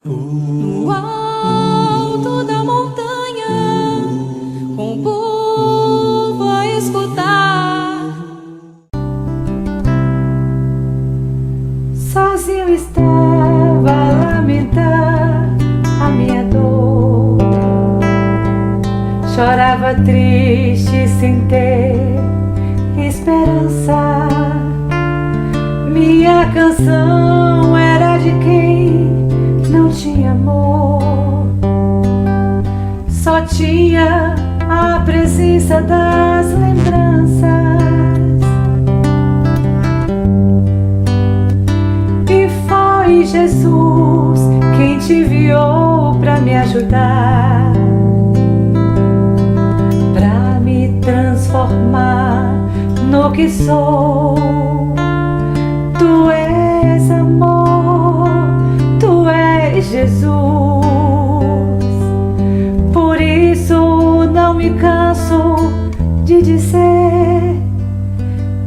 No alto da montanha, com o povo a escutar. Sozinho estava a lamentar a minha dor. Chorava triste sem ter esperança. Minha canção era de quem não tinha amor, só tinha a presença das lembranças. E foi Jesus quem te enviou pra me ajudar, pra me transformar no que sou. Tu és amor, Tu és Jesus. Por isso não me canso de dizer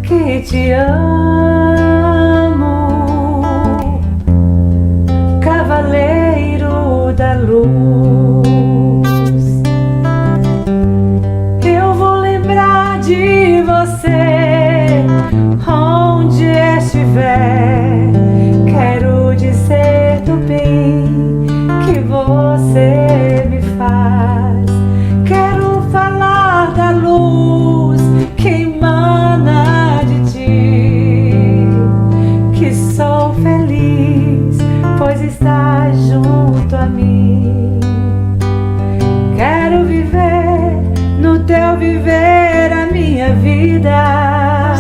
que te amo, Cavaleiro da Luz. Eu vou lembrar de você onde estiver. Quero dizer do bem que você me faz. Quero falar da luz que emana de ti, que sou feliz pois estás junto a mim. Quero viver no teu viver a minha vida.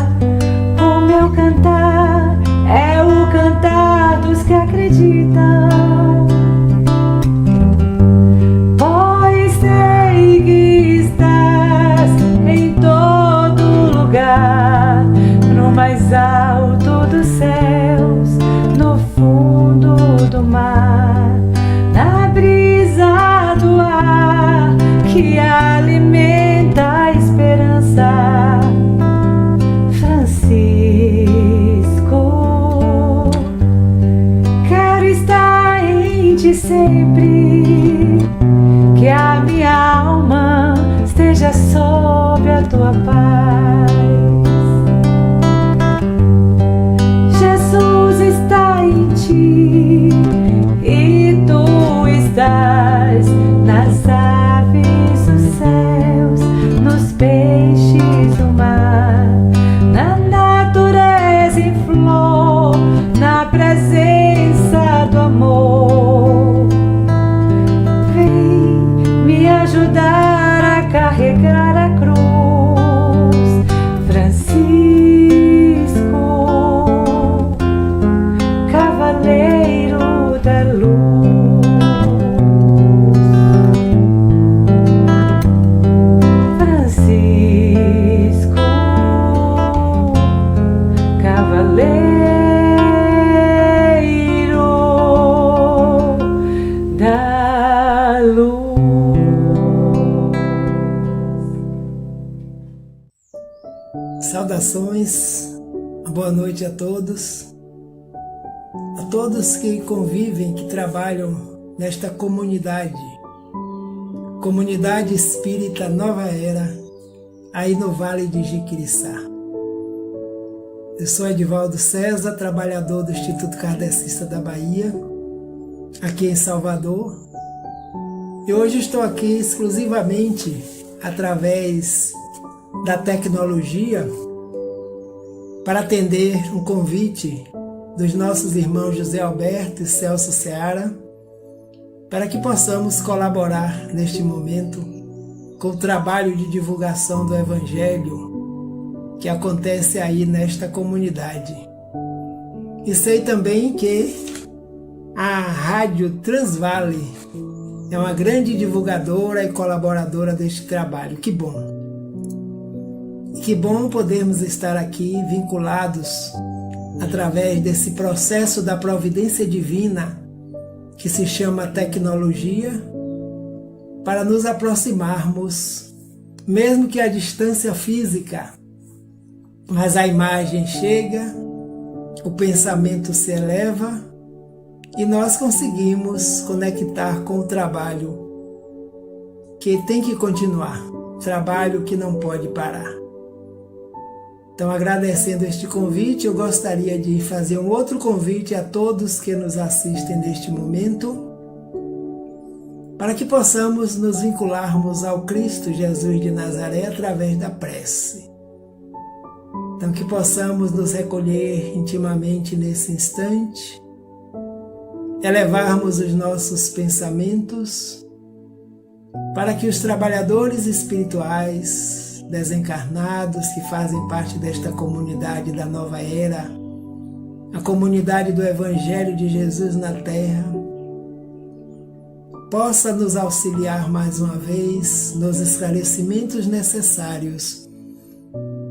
O meu cantar é o cantar dos que acreditam, pois sei que estás em todo lugar, no mais alto dos céus, no fundo do mar, na brisa do ar que alimenta a esperança. Francisco, quero estar em ti sempre, que a minha alma esteja sob a tua paz. Jesus está em ti e tu estás nas aves dos céus, nos peixes do mar, na natureza em flor, na presença do amor. Vem me ajudar a carregar a cruz, Francisco, Cavaleiro da Luz. Francisco, Cavaleiro da Luz. Saudações, boa noite a todos que convivem, que trabalham nesta comunidade Espírita Nova Era, aí no Vale de Jiquiriçá. Eu sou Edivaldo César, trabalhador do Instituto Kardecista da Bahia, aqui em Salvador, e hoje estou aqui exclusivamente através da tecnologia para atender um convite dos nossos irmãos José Alberto e Celso Seara, para que possamos colaborar neste momento com o trabalho de divulgação do Evangelho que acontece aí nesta comunidade. E sei também que a Rádio Transvale é uma grande divulgadora e colaboradora deste trabalho. Que bom! Que bom podermos estar aqui vinculados através desse processo da providência divina que se chama tecnologia, para nos aproximarmos, mesmo que a distância física, mas a imagem chega, o pensamento se eleva e nós conseguimos conectar com o trabalho que tem que continuar, trabalho que não pode parar. Então, agradecendo este convite, eu gostaria de fazer um outro convite a todos que nos assistem neste momento, para que possamos nos vincularmos ao Cristo Jesus de Nazaré através da prece. Então, que possamos nos recolher intimamente nesse instante, elevarmos os nossos pensamentos, para que os trabalhadores espirituais desencarnados que fazem parte desta comunidade da nova era, a comunidade do Evangelho de Jesus na Terra, possa nos auxiliar mais uma vez nos esclarecimentos necessários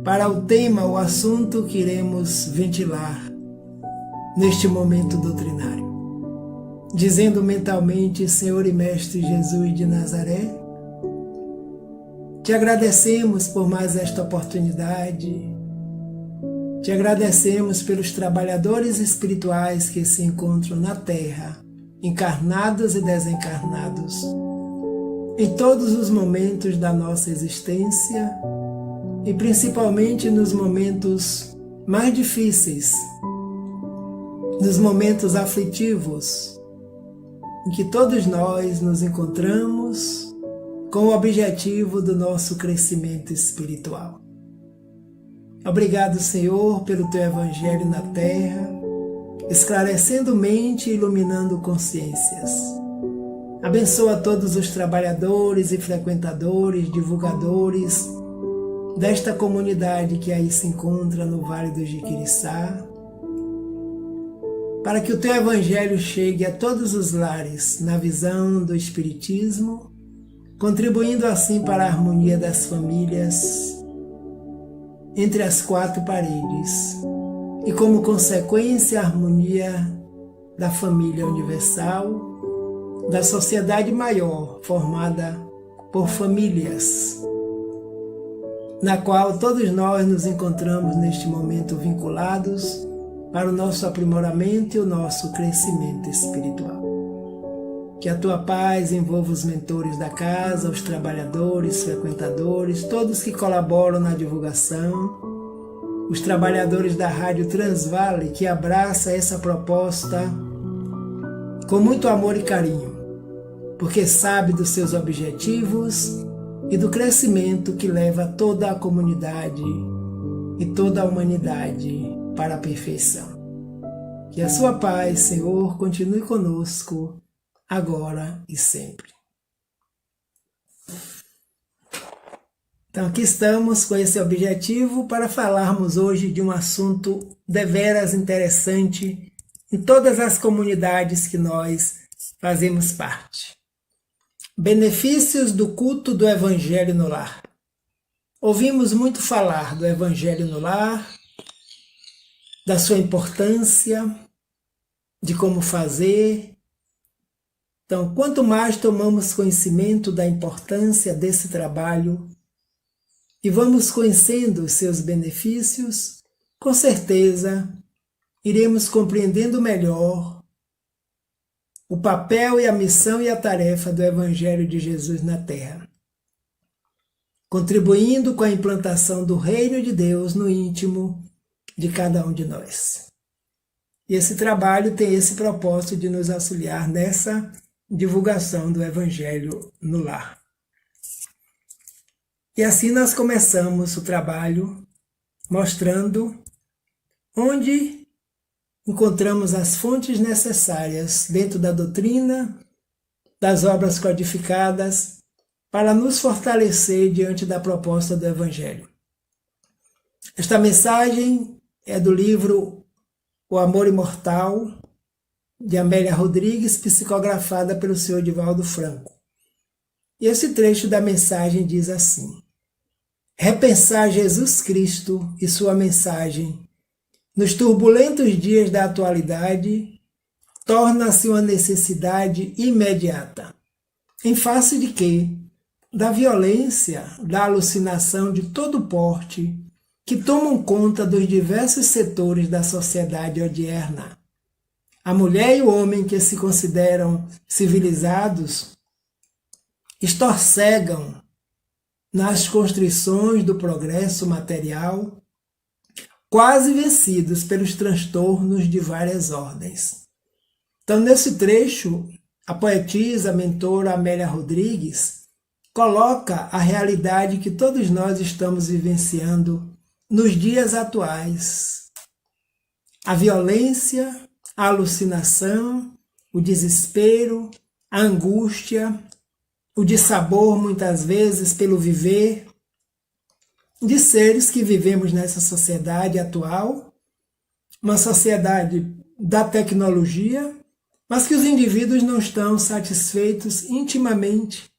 para o tema, o assunto que iremos ventilar neste momento doutrinário. Dizendo mentalmente: Senhor e Mestre Jesus de Nazaré, te agradecemos por mais esta oportunidade, te agradecemos pelos trabalhadores espirituais que se encontram na Terra, encarnados e desencarnados, em todos os momentos da nossa existência e principalmente nos momentos mais difíceis, nos momentos aflitivos, em que todos nós nos encontramos com o objetivo do nosso crescimento espiritual. Obrigado, Senhor, pelo Teu Evangelho na Terra, esclarecendo mente e iluminando consciências. Abençoa todos os trabalhadores e frequentadores, divulgadores desta comunidade que aí se encontra no Vale do Jiquiriçá, para que o Teu Evangelho chegue a todos os lares na visão do Espiritismo, contribuindo assim para a harmonia das famílias entre as quatro paredes e, como consequência, a harmonia da família universal, da sociedade maior formada por famílias, na qual todos nós nos encontramos neste momento vinculados para o nosso aprimoramento e o nosso crescimento espiritual. Que a Tua paz envolva os mentores da casa, os trabalhadores, frequentadores, todos que colaboram na divulgação, os trabalhadores da Rádio Transvale, que abraça essa proposta com muito amor e carinho, porque sabe dos seus objetivos e do crescimento que leva toda a comunidade e toda a humanidade para a perfeição. Que a Sua paz, Senhor, continue conosco, agora e sempre. Então, aqui estamos com esse objetivo para falarmos hoje de um assunto deveras interessante em todas as comunidades que nós fazemos parte. Benefícios do culto do Evangelho no lar. Ouvimos muito falar do Evangelho no lar, da sua importância, de como fazer. Então, quanto mais tomamos conhecimento da importância desse trabalho e vamos conhecendo os seus benefícios, com certeza iremos compreendendo melhor o papel e a missão e a tarefa do Evangelho de Jesus na Terra, contribuindo com a implantação do Reino de Deus no íntimo de cada um de nós. E esse trabalho tem esse propósito de nos auxiliar nessa divulgação do Evangelho no lar. E assim nós começamos o trabalho mostrando onde encontramos as fontes necessárias dentro da doutrina, das obras codificadas, para nos fortalecer diante da proposta do Evangelho. Esta mensagem é do livro O Amor Imortal, de Amélia Rodrigues, psicografada pelo Sr. Divaldo Franco. E esse trecho da mensagem diz assim: repensar Jesus Cristo e sua mensagem nos turbulentos dias da atualidade torna-se uma necessidade imediata, em face de que? Da violência, da alucinação de todo porte que tomam conta dos diversos setores da sociedade odierna, A mulher e o homem que se consideram civilizados estorcegam nas constrições do progresso material, quase vencidos pelos transtornos de várias ordens. Então, nesse trecho, a poetisa, a mentora Amélia Rodrigues coloca a realidade que todos nós estamos vivenciando nos dias atuais. A violência, a alucinação, o desespero, a angústia, o dissabor, muitas vezes, pelo viver, de seres que vivemos nessa sociedade atual, uma sociedade da tecnologia, mas que os indivíduos não estão satisfeitos intimamente.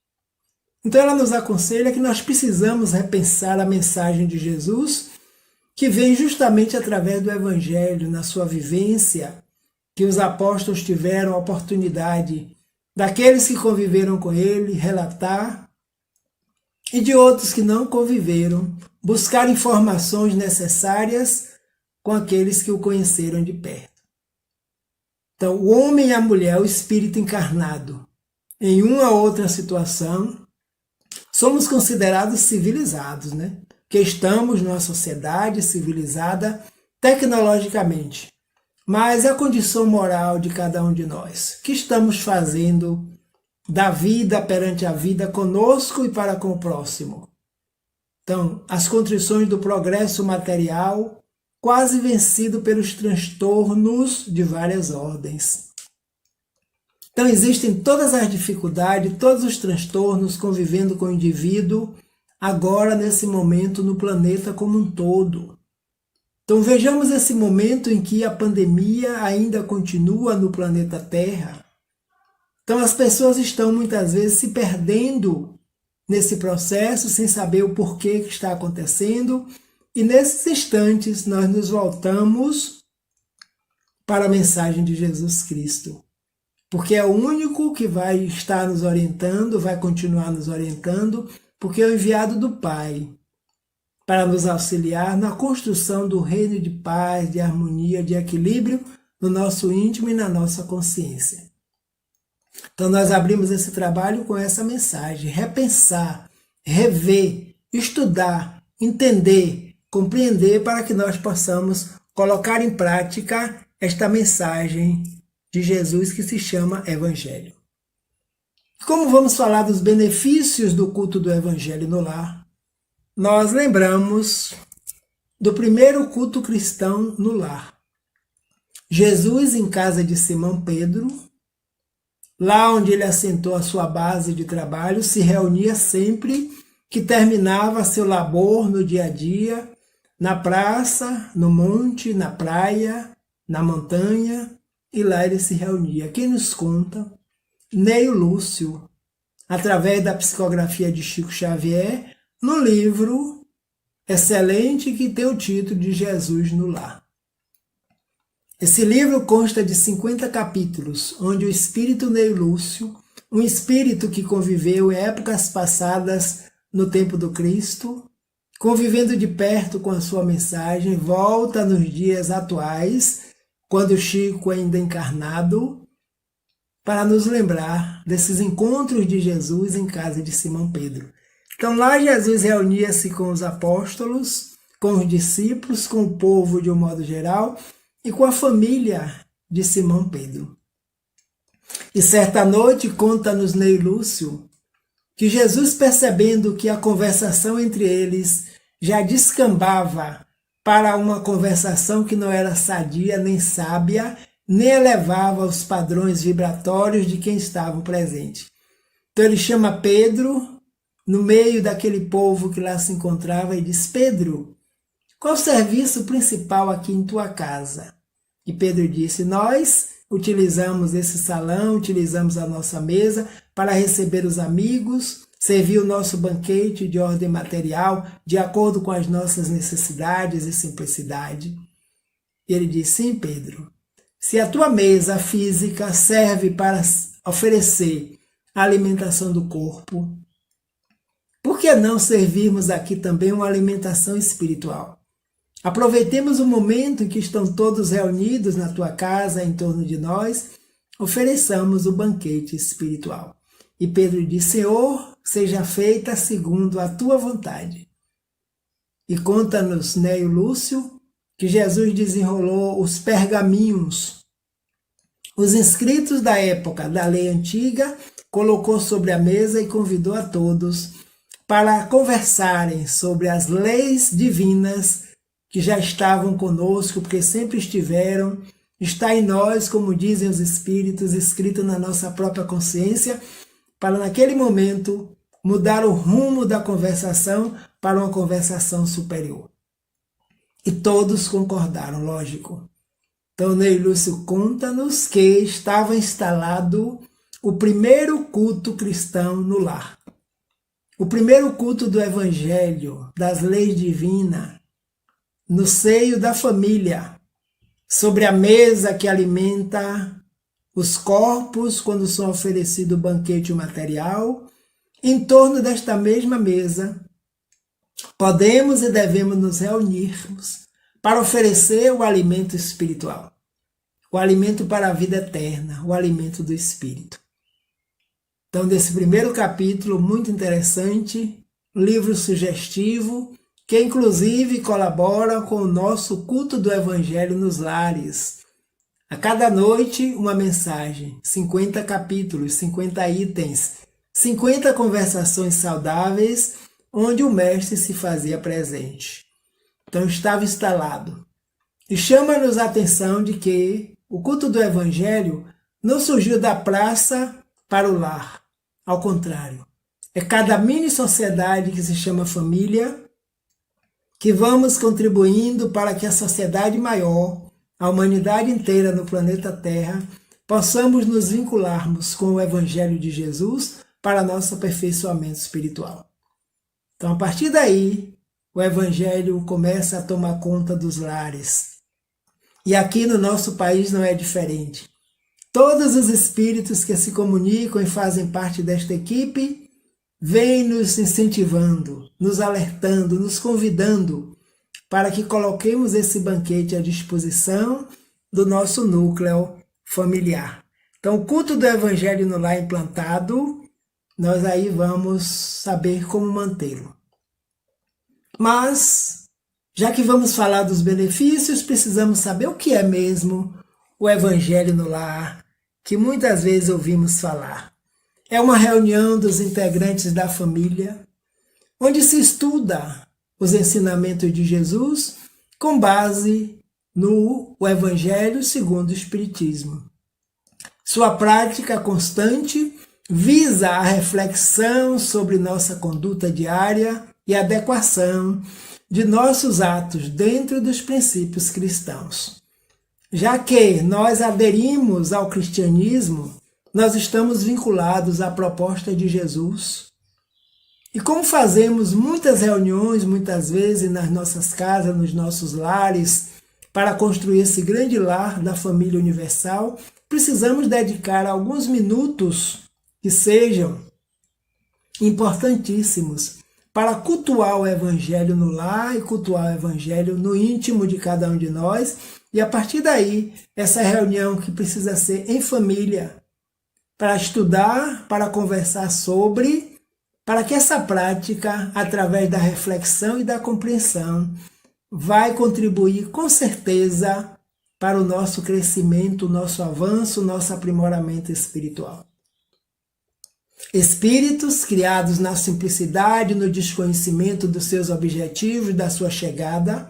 Então ela nos aconselha que nós precisamos repensar a mensagem de Jesus, que vem justamente através do Evangelho, na sua vivência, que os apóstolos tiveram a oportunidade daqueles que conviveram com ele relatar, e de outros que não conviveram, buscar informações necessárias com aqueles que o conheceram de perto. Então, o homem e a mulher, o espírito encarnado, em uma ou outra situação, somos considerados civilizados, né? Porque estamos numa sociedade civilizada tecnologicamente. Mas a condição moral de cada um de nós, que estamos fazendo da vida perante a vida conosco e para com o próximo. Então, as contrições do progresso material, quase vencido pelos transtornos de várias ordens. Então, existem todas as dificuldades, todos os transtornos convivendo com o indivíduo, agora nesse momento no planeta como um todo. Então vejamos esse momento em que a pandemia ainda continua no planeta Terra. Então as pessoas estão muitas vezes se perdendo nesse processo, sem saber o porquê que está acontecendo, e nesses instantes nós nos voltamos para a mensagem de Jesus Cristo, porque é o único que vai estar nos orientando, vai continuar nos orientando, porque é o enviado do Pai, para nos auxiliar na construção do reino de paz, de harmonia, de equilíbrio no nosso íntimo e na nossa consciência. Então nós abrimos esse trabalho com essa mensagem: repensar, rever, estudar, entender, compreender, para que nós possamos colocar em prática esta mensagem de Jesus que se chama Evangelho. Como vamos falar dos benefícios do culto do Evangelho no lar, nós lembramos do primeiro culto cristão no lar. Jesus em casa de Simão Pedro, lá onde ele assentou a sua base de trabalho, se reunia sempre que terminava seu labor no dia a dia, na praça, no monte, na praia, na montanha, e lá ele se reunia. Quem nos conta? Neio Lúcio, através da psicografia de Chico Xavier, no livro excelente que tem o título de Jesus no Lar. Esse livro consta de 50 capítulos, onde o espírito Neio Lúcio, um espírito que conviveu em épocas passadas no tempo do Cristo, convivendo de perto com a sua mensagem, volta nos dias atuais, quando Chico ainda encarnado, para nos lembrar desses encontros de Jesus em casa de Simão Pedro. Então lá Jesus reunia-se com os apóstolos, com os discípulos, com o povo de um modo geral e com a família de Simão Pedro. E certa noite conta-nos Neio Lúcio que Jesus, percebendo que a conversação entre eles já descambava para uma conversação que não era sadia nem sábia, nem elevava os padrões vibratórios de quem estavam presentes. Então ele chama Pedro no meio daquele povo que lá se encontrava e diz: Pedro, qual o serviço principal aqui em tua casa? E Pedro disse: nós utilizamos esse salão, utilizamos a nossa mesa para receber os amigos, servir o nosso banquete de ordem material, de acordo com as nossas necessidades e simplicidade. E ele disse: sim, Pedro, se a tua mesa física serve para oferecer a alimentação do corpo, por que não servirmos aqui também uma alimentação espiritual? Aproveitemos o momento em que estão todos reunidos na tua casa, em torno de nós, ofereçamos o banquete espiritual. E Pedro disse: Senhor, seja feita segundo a tua vontade. E conta-nos, Neio Lúcio, que Jesus desenrolou os pergaminhos. Os inscritos da época da lei antiga, colocou sobre a mesa e convidou a todos para conversarem sobre as leis divinas que já estavam conosco, porque sempre estiveram, está em nós, como dizem os Espíritos, escrito na nossa própria consciência, para naquele momento mudar o rumo da conversação para uma conversação superior. E todos concordaram, lógico. Então, Ney Lúcio conta-nos que estava instalado o primeiro culto cristão no lar. O primeiro culto do Evangelho, das leis divinas, no seio da família, sobre a mesa que alimenta os corpos quando são oferecido o banquete material. Em torno desta mesma mesa, podemos e devemos nos reunirmos para oferecer o alimento espiritual, o alimento para a vida eterna, o alimento do Espírito. Então, nesse primeiro capítulo, muito interessante, livro sugestivo, que inclusive colabora com o nosso culto do Evangelho nos lares. A cada noite, uma mensagem, 50 capítulos, 50 itens, 50 conversações saudáveis, onde o Mestre se fazia presente. Então, estava instalado. E chama-nos a atenção de que o culto do Evangelho não surgiu da praça para o lar. Ao contrário, é cada mini-sociedade que se chama família que vamos contribuindo para que a sociedade maior, a humanidade inteira no planeta Terra, possamos nos vincularmos com o Evangelho de Jesus para nosso aperfeiçoamento espiritual. Então, a partir daí, o Evangelho começa a tomar conta dos lares. E aqui no nosso país não é diferente. Todos os espíritos que se comunicam e fazem parte desta equipe vêm nos incentivando, nos alertando, nos convidando para que coloquemos esse banquete à disposição do nosso núcleo familiar. Então, o culto do Evangelho no lar implantado, nós aí vamos saber como mantê-lo. Mas, já que vamos falar dos benefícios, precisamos saber o que é mesmo o Evangelho no lar, que muitas vezes ouvimos falar. É uma reunião dos integrantes da família, onde se estuda os ensinamentos de Jesus com base no Evangelho segundo o Espiritismo. Sua prática constante visa a reflexão sobre nossa conduta diária e adequação de nossos atos dentro dos princípios cristãos. Já que nós aderimos ao cristianismo, nós estamos vinculados à proposta de Jesus. E como fazemos muitas reuniões, muitas vezes nas nossas casas, nos nossos lares, para construir esse grande lar da família universal, precisamos dedicar alguns minutos que sejam importantíssimos para cultuar o Evangelho no lar e cultuar o Evangelho no íntimo de cada um de nós. E a partir daí, essa reunião que precisa ser em família, para estudar, para conversar sobre, para que essa prática, através da reflexão e da compreensão, vai contribuir com certeza para o nosso crescimento, o nosso avanço, o nosso aprimoramento espiritual. Espíritos criados na simplicidade, no desconhecimento dos seus objetivos, da sua chegada,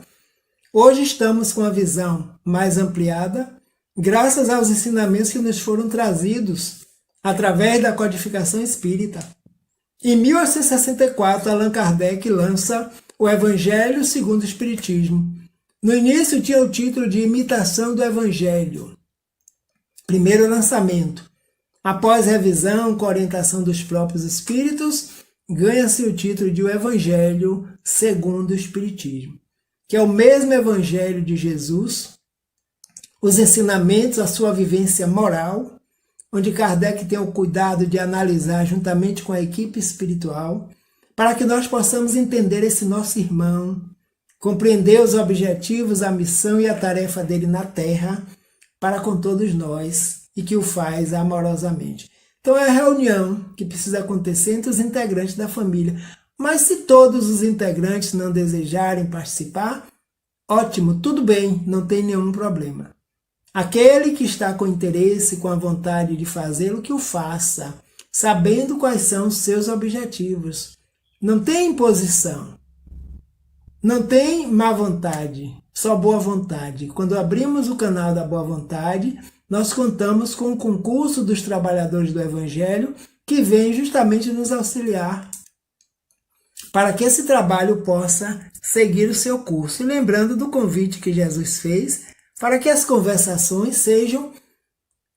hoje estamos com a visão mais ampliada, graças aos ensinamentos que nos foram trazidos através da codificação espírita. Em 1864, Allan Kardec lança o Evangelho segundo o Espiritismo. No início tinha o título de Imitação do Evangelho. Primeiro lançamento. Após revisão com orientação dos próprios espíritos, ganha-se o título de O Evangelho segundo o Espiritismo, que é o mesmo Evangelho de Jesus, os ensinamentos, a sua vivência moral, onde Kardec tem o cuidado de analisar juntamente com a equipe espiritual, para que nós possamos entender esse nosso irmão compreender os objetivos, a missão e a tarefa dele na terra para com todos nós e que o faz amorosamente. Então é a reunião que precisa acontecer entre os integrantes da família. Mas se todos os integrantes não desejarem participar, ótimo, tudo bem, não tem nenhum problema. Aquele que está com interesse, com a vontade de fazê-lo, que o faça, sabendo quais são os seus objetivos. Não tem imposição, não tem má vontade, só boa vontade. Quando abrimos o canal da boa vontade, nós contamos com o concurso dos trabalhadores do Evangelho, que vem justamente nos auxiliar para que esse trabalho possa seguir o seu curso. E lembrando do convite que Jesus fez, para que as conversações sejam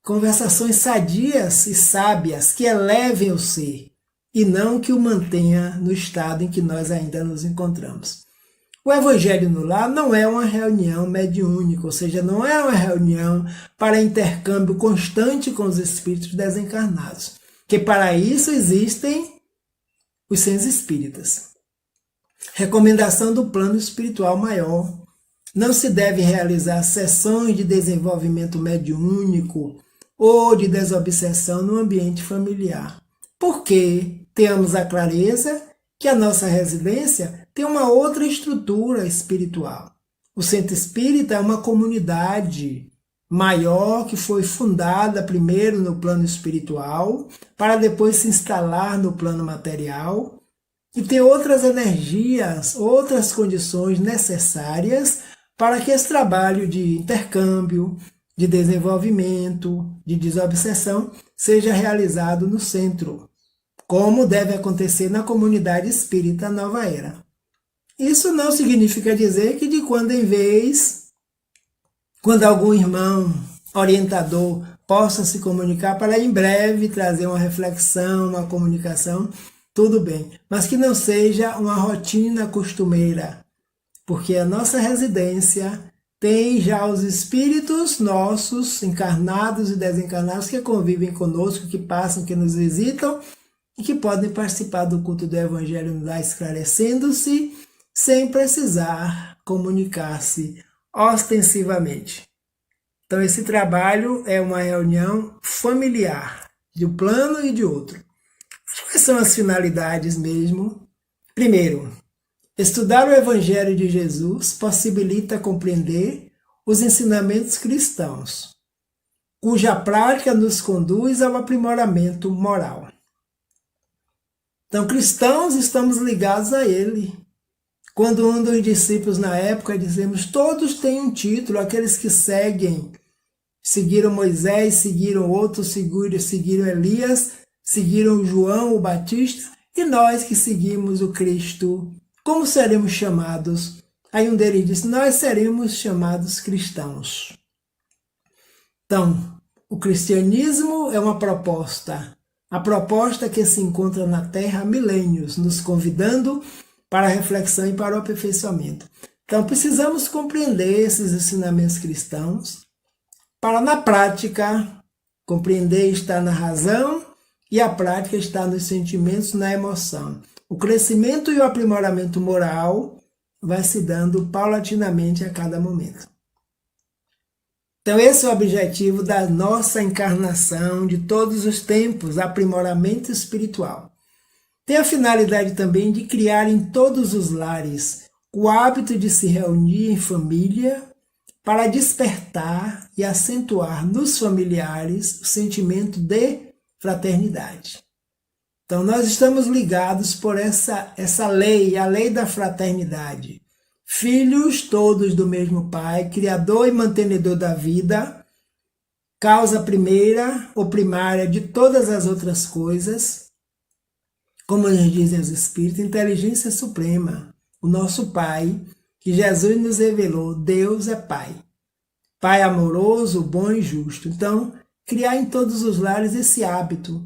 conversações sadias e sábias, que elevem o ser, e não que o mantenha no estado em que nós ainda nos encontramos. O Evangelho no Lar não é uma reunião mediúnica, ou seja, não é uma reunião para intercâmbio constante com os espíritos desencarnados, que para isso existem os centros espíritas. Recomendação do plano espiritual maior. Não se deve realizar sessões de desenvolvimento mediúnico ou de desobsessão no ambiente familiar, porque tenhamos a clareza que a nossa residência tem uma outra estrutura espiritual. O centro espírita é uma comunidade maior que foi fundada primeiro no plano espiritual, para depois se instalar no plano material, e tem outras energias, outras condições necessárias para que esse trabalho de intercâmbio, de desenvolvimento, de desobsessão seja realizado no centro, como deve acontecer na comunidade espírita Nova Era. Isso não significa dizer que de quando em vez, quando algum irmão orientador possa se comunicar para em breve trazer uma reflexão, uma comunicação, tudo bem, mas que não seja uma rotina costumeira, porque a nossa residência tem já os espíritos nossos, encarnados e desencarnados, que convivem conosco, que passam, que nos visitam e que podem participar do culto do Evangelho no Lar, esclarecendo-se, sem precisar comunicar-se ostensivamente. Então esse trabalho é uma reunião familiar, de um plano e de outro. Quais são as finalidades mesmo? Primeiro, estudar o Evangelho de Jesus possibilita compreender os ensinamentos cristãos, cuja prática nos conduz ao aprimoramento moral. Então, cristãos, estamos ligados a ele. Quando um dos discípulos na época dizemos, todos têm um título, aqueles que seguiram Moisés, seguiram outros, seguiram Elias, seguiram João o Batista, e nós que seguimos o Cristo, como seremos chamados? Aí um deles disse, nós seremos chamados cristãos. Então, o cristianismo é uma proposta, a proposta que se encontra na Terra há milênios, nos convidando para a reflexão e para o aperfeiçoamento. Então, precisamos compreender esses ensinamentos cristãos, para na prática, compreender está na razão e a prática está nos sentimentos, na emoção. O crescimento e o aprimoramento moral vai se dando paulatinamente a cada momento. Então esse é o objetivo da nossa encarnação de todos os tempos, aprimoramento espiritual. Tem a finalidade também de criar em todos os lares o hábito de se reunir em família para despertar e acentuar nos familiares o sentimento de fraternidade. Então nós estamos ligados por essa lei, a lei da fraternidade. Filhos todos do mesmo Pai, Criador e mantenedor da vida, causa primeira ou primária de todas as outras coisas, como nos dizem os Espíritos, inteligência suprema, o nosso Pai, que Jesus nos revelou, Deus é Pai. Pai amoroso, bom e justo. Então, criar em todos os lares esse hábito.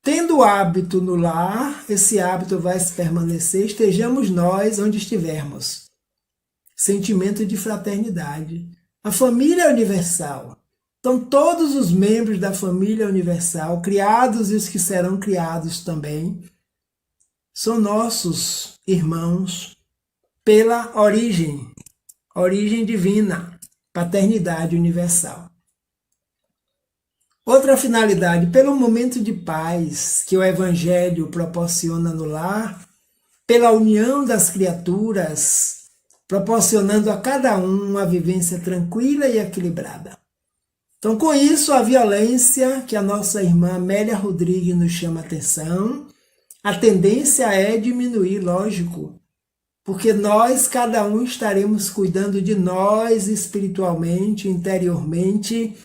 Tendo o hábito no lar, esse hábito vai se permanecer, estejamos nós onde estivermos. Sentimento de fraternidade. A família é universal. Então, todos os membros da família universal, criados e os que serão criados também, são nossos irmãos, pela origem divina, paternidade universal. Outra finalidade, pelo momento de paz que o Evangelho proporciona no lar, pela união das criaturas, proporcionando a cada um uma vivência tranquila e equilibrada. Então, com isso, a violência que a nossa irmã Amélia Rodrigues nos chama a atenção, a tendência é diminuir, lógico, porque nós, cada um, estaremos cuidando de nós espiritualmente, interiormente,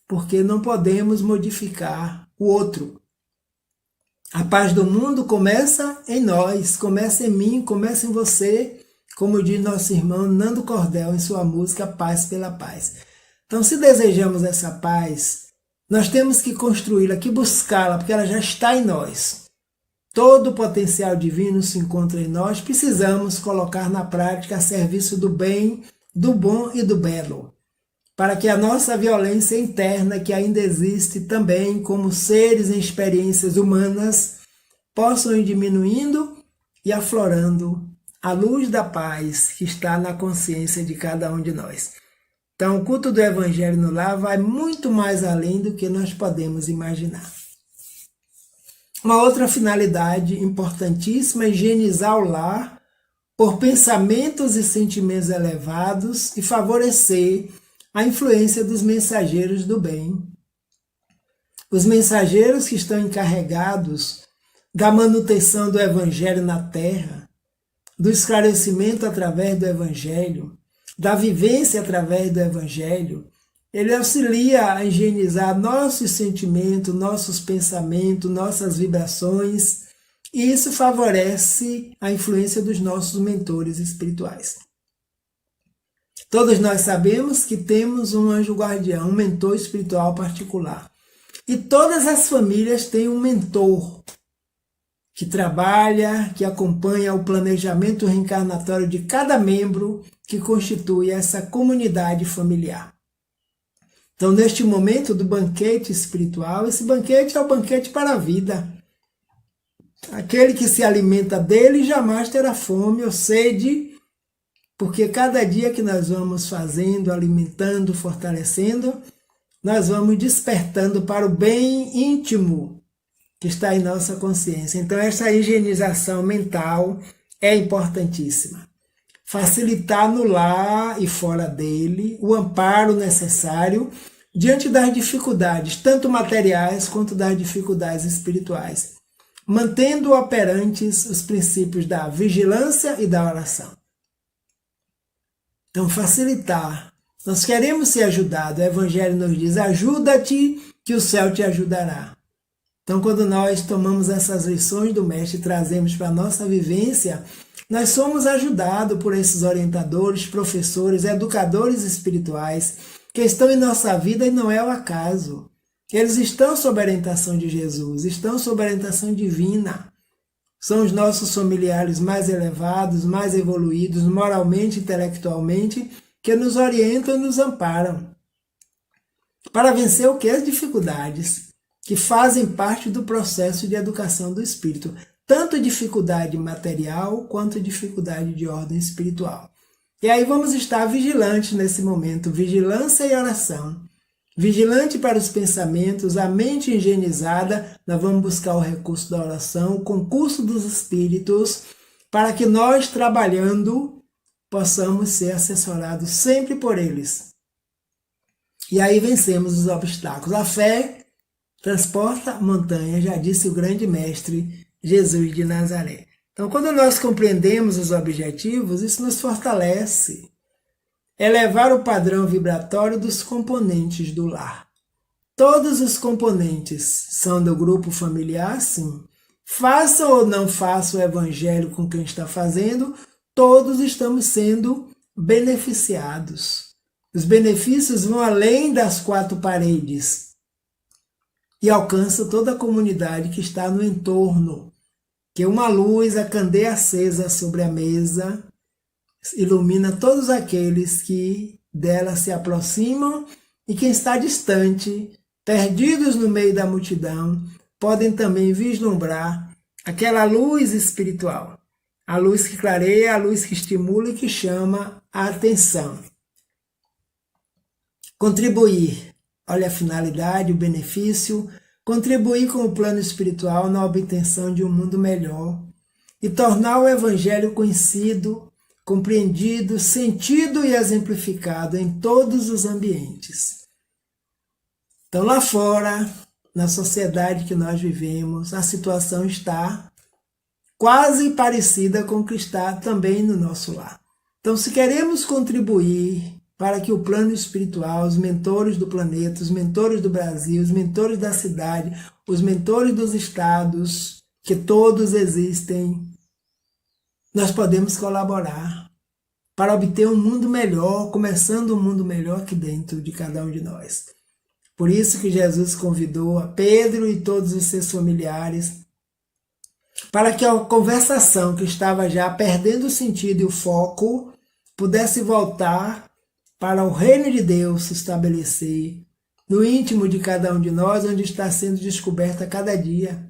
porque não podemos modificar o outro. A paz do mundo começa em nós, começa em mim, começa em você, como diz nosso irmão Nando Cordel em sua música Paz pela Paz. Então, se desejamos essa paz, nós temos que construí-la, que buscá-la, porque ela já está em nós. Todo o potencial divino se encontra em nós, precisamos colocar na prática a serviço do bem, do bom e do belo, para que a nossa violência interna, que ainda existe também como seres em experiências humanas, possam ir diminuindo e aflorando a luz da paz que está na consciência de cada um de nós. Então, o culto do Evangelho no lar vai muito mais além do que nós podemos imaginar. Uma outra finalidade importantíssima é higienizar o lar por pensamentos e sentimentos elevados e favorecer a influência dos mensageiros do bem. Os mensageiros que estão encarregados da manutenção do Evangelho na terra, do esclarecimento através do Evangelho, da vivência através do Evangelho, ele auxilia a higienizar nossos sentimentos, nossos pensamentos, nossas vibrações, e isso favorece a influência dos nossos mentores espirituais. Todos nós sabemos que temos um anjo guardião, um mentor espiritual particular. E todas as famílias têm um mentor que trabalha, que acompanha o planejamento reencarnatório de cada membro que constitui essa comunidade familiar. Então, neste momento do banquete espiritual, esse banquete é o banquete para a vida. Aquele que se alimenta dele jamais terá fome ou sede, porque cada dia que nós vamos fazendo, alimentando, fortalecendo, nós vamos despertando para o bem íntimo que está em nossa consciência. Então, essa higienização mental é importantíssima. Facilitar no lar e fora dele o amparo necessário diante das dificuldades, tanto materiais quanto das dificuldades espirituais, mantendo operantes os princípios da vigilância e da oração. Então, facilitar. Nós queremos ser ajudados. O Evangelho nos diz, ajuda-te que o céu te ajudará. Então, quando nós tomamos essas lições do Mestre e trazemos para a nossa vivência, nós somos ajudados por esses orientadores, professores, educadores espirituais que estão em nossa vida e não é o acaso. Eles estão sob a orientação de Jesus, estão sob a orientação divina. São os nossos familiares mais elevados, mais evoluídos, moralmente, intelectualmente, que nos orientam e nos amparam. Para vencer o que? As dificuldades, que fazem parte do processo de educação do espírito. Tanto dificuldade material, quanto dificuldade de ordem espiritual. E aí vamos estar vigilantes nesse momento, vigilância e oração. Vigilante para os pensamentos, a mente higienizada, nós vamos buscar o recurso da oração, o concurso dos espíritos, para que nós, trabalhando, possamos ser assessorados sempre por eles. E aí vencemos os obstáculos. A fé transporta montanha, já disse o grande mestre Jesus de Nazaré. Então, quando nós compreendemos os objetivos, isso nos fortalece. Elevar o padrão vibratório dos componentes do lar. Todos os componentes são do grupo familiar, sim. Faça ou não faça o evangelho com quem está fazendo, todos estamos sendo beneficiados. Os benefícios vão além das quatro paredes e alcançam toda a comunidade que está no entorno, que uma luz, a candeia acesa sobre a mesa, ilumina todos aqueles que dela se aproximam e quem está distante, perdidos no meio da multidão, podem também vislumbrar aquela luz espiritual, A luz que clareia, a luz que estimula e que chama a atenção. Contribuir, olha a finalidade, o benefício, contribuir com o plano espiritual na obtenção de um mundo melhor e tornar o Evangelho conhecido, compreendido, sentido e exemplificado em todos os ambientes. Então, lá fora, na sociedade que nós vivemos, a situação está quase parecida com o que está também no nosso lar. Então, se queremos contribuir para que o plano espiritual, os mentores do planeta, os mentores do Brasil, os mentores da cidade, os mentores dos estados, que todos existem, nós podemos colaborar para obter um mundo melhor, começando um mundo melhor aqui dentro de cada um de nós. Por isso que Jesus convidou a Pedro e todos os seus familiares para que a conversação que estava já perdendo o sentido e o foco pudesse voltar para o reino de Deus se estabelecer no íntimo de cada um de nós, onde está sendo descoberta cada dia.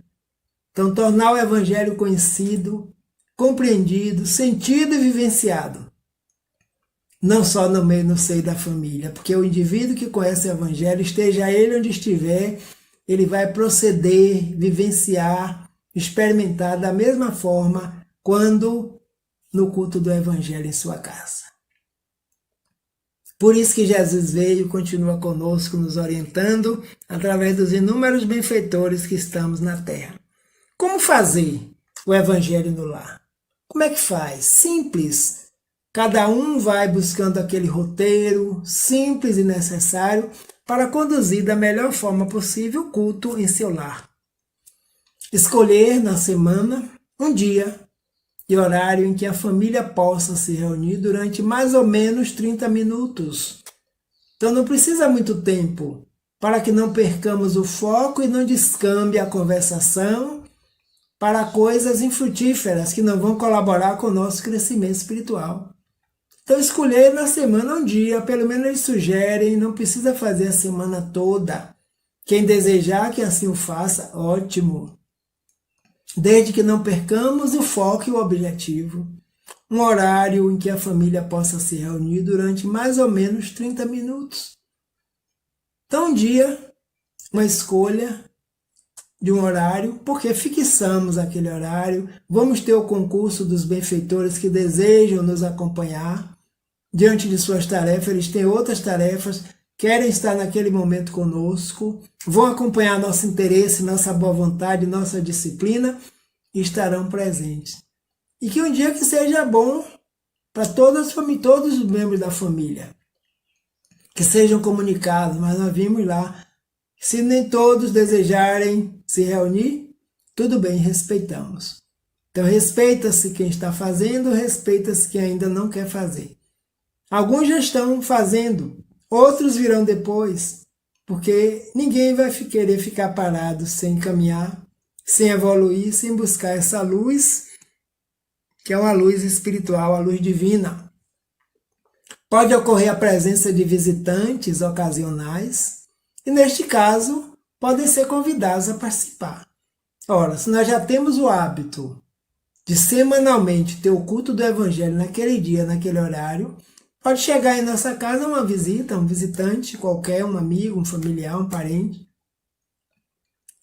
Então, tornar o Evangelho conhecido, compreendido, sentido e vivenciado. Não só no seio da família, porque o indivíduo que conhece o Evangelho, esteja ele onde estiver, ele vai proceder, vivenciar, experimentar da mesma forma quando no culto do Evangelho em sua casa. Por isso que Jesus veio e continua conosco, nos orientando através dos inúmeros benfeitores que estamos na terra. Como fazer o Evangelho no lar? Como é que faz? Simples. Cada um vai buscando aquele roteiro simples e necessário para conduzir da melhor forma possível o culto em seu lar. Escolher na semana um dia e horário em que a família possa se reunir durante mais ou menos 30 minutos. Então não precisa muito tempo para que não percamos o foco e não descambe a conversação para coisas infrutíferas que não vão colaborar com o nosso crescimento espiritual. Então escolher na semana um dia, pelo menos eles sugerem, não precisa fazer a semana toda. Quem desejar que assim o faça, ótimo. Desde que não percamos o foco e o objetivo. Um horário em que a família possa se reunir durante mais ou menos 30 minutos. Então um dia, uma escolha de um horário, porque fixamos aquele horário, vamos ter o concurso dos benfeitores que desejam nos acompanhar. Diante de suas tarefas, eles têm outras tarefas, querem estar naquele momento conosco, vão acompanhar nosso interesse, nossa boa vontade, nossa disciplina e estarão presentes. E que um dia que seja bom para todos os membros da família, que sejam comunicados, mas nós vimos lá, se nem todos desejarem se reunir, tudo bem, respeitamos. Então respeita-se quem está fazendo, respeita-se quem ainda não quer fazer. Alguns já estão fazendo, outros virão depois, porque ninguém vai querer ficar parado sem caminhar, sem evoluir, sem buscar essa luz, que é uma luz espiritual, a luz divina. Pode ocorrer a presença de visitantes ocasionais, e neste caso, podem ser convidados a participar. Ora, se nós já temos o hábito de semanalmente ter o culto do Evangelho naquele dia, naquele horário, pode chegar em nossa casa uma visita, um visitante qualquer, um amigo, um familiar, um parente.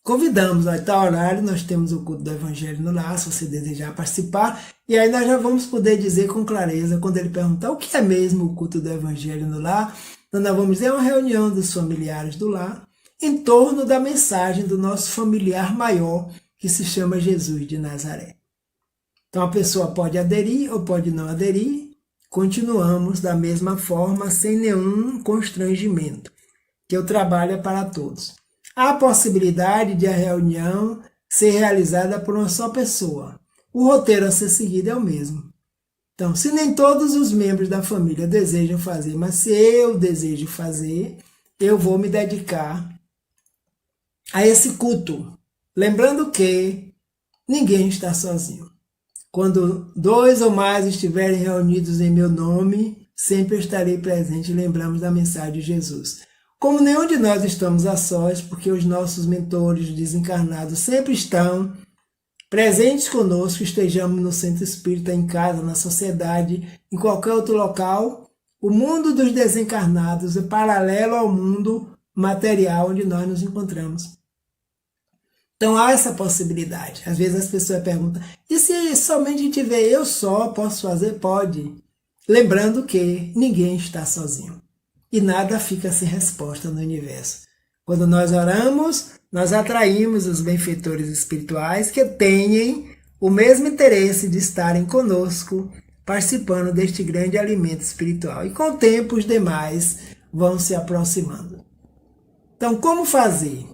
Convidamos, a tal horário nós temos o culto do Evangelho no lar, se você desejar participar, e aí nós já vamos poder dizer com clareza, quando ele perguntar o que é mesmo o culto do Evangelho no lar, então nós vamos dizer uma reunião dos familiares do lar, em torno da mensagem do nosso familiar maior, que se chama Jesus de Nazaré. Então a pessoa pode aderir ou pode não aderir, continuamos da mesma forma, sem nenhum constrangimento, que o trabalho é para todos. Há a possibilidade de a reunião ser realizada por uma só pessoa. O roteiro a ser seguido é o mesmo. Então, se nem todos os membros da família desejam fazer, mas se eu desejo fazer, eu vou me dedicar a esse culto. Lembrando que ninguém está sozinho. Quando 2 ou mais estiverem reunidos em meu nome, sempre estarei presente e lembramos da mensagem de Jesus. Como nenhum de nós estamos a sós, porque os nossos mentores desencarnados sempre estão presentes conosco, estejamos no centro espírita, em casa, na sociedade, em qualquer outro local, o mundo dos desencarnados é paralelo ao mundo material onde nós nos encontramos. Então há essa possibilidade. Às vezes as pessoas perguntam, e se somente a gente vê eu só posso fazer? Pode. Lembrando que ninguém está sozinho. E nada fica sem resposta no universo. Quando nós oramos, nós atraímos os benfeitores espirituais que tenham o mesmo interesse de estarem conosco, participando deste grande alimento espiritual. E com o tempo os demais vão se aproximando. Então, como fazer?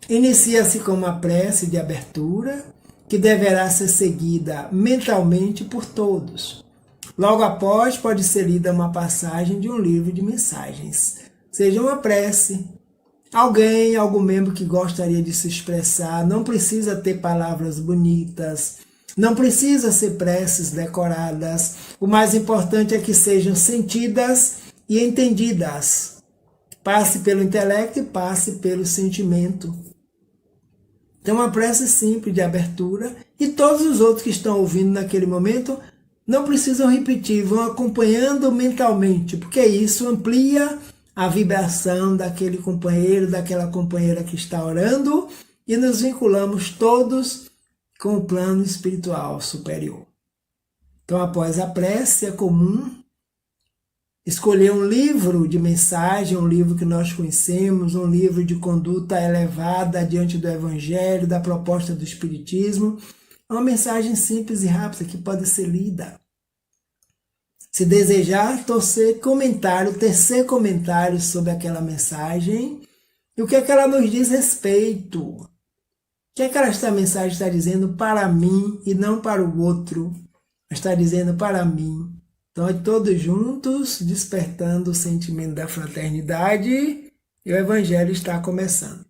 Inicia-se com uma prece de abertura, que deverá ser seguida mentalmente por todos. Logo após, pode ser lida uma passagem de um livro de mensagens. Seja uma prece. Alguém, algum membro que gostaria de se expressar, não precisa ter palavras bonitas, não precisa ser preces decoradas. O mais importante é que sejam sentidas e entendidas. Passe pelo intelecto e passe pelo sentimento. Então, uma prece simples de abertura, e todos os outros que estão ouvindo naquele momento não precisam repetir, vão acompanhando mentalmente, porque isso amplia a vibração daquele companheiro, daquela companheira que está orando, e nos vinculamos todos com o plano espiritual superior. Então, após a prece, é comum escolher um livro de mensagem, um livro que nós conhecemos, um livro de conduta elevada diante do Evangelho, da proposta do Espiritismo. É uma mensagem simples e rápida que pode ser lida. Se desejar, tecer comentários sobre aquela mensagem e o que é que ela nos diz respeito. O que é que esta mensagem está dizendo para mim e não para o outro? Está dizendo para mim. Então, todos juntos, despertando o sentimento da fraternidade, e o Evangelho está começando.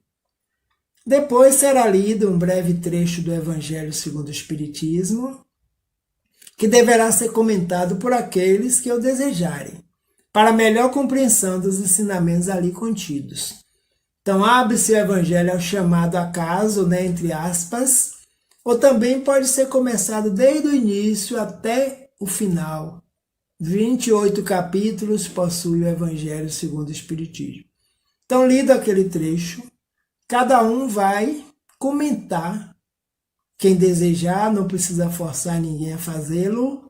Depois será lido um breve trecho do Evangelho segundo o Espiritismo, que deverá ser comentado por aqueles que o desejarem, para melhor compreensão dos ensinamentos ali contidos. Então, abre-se o Evangelho ao chamado acaso, entre aspas, ou também pode ser começado desde o início até o final. 28 capítulos possui o Evangelho segundo o Espiritismo. Então, lido aquele trecho, cada um vai comentar. Quem desejar, não precisa forçar ninguém a fazê-lo,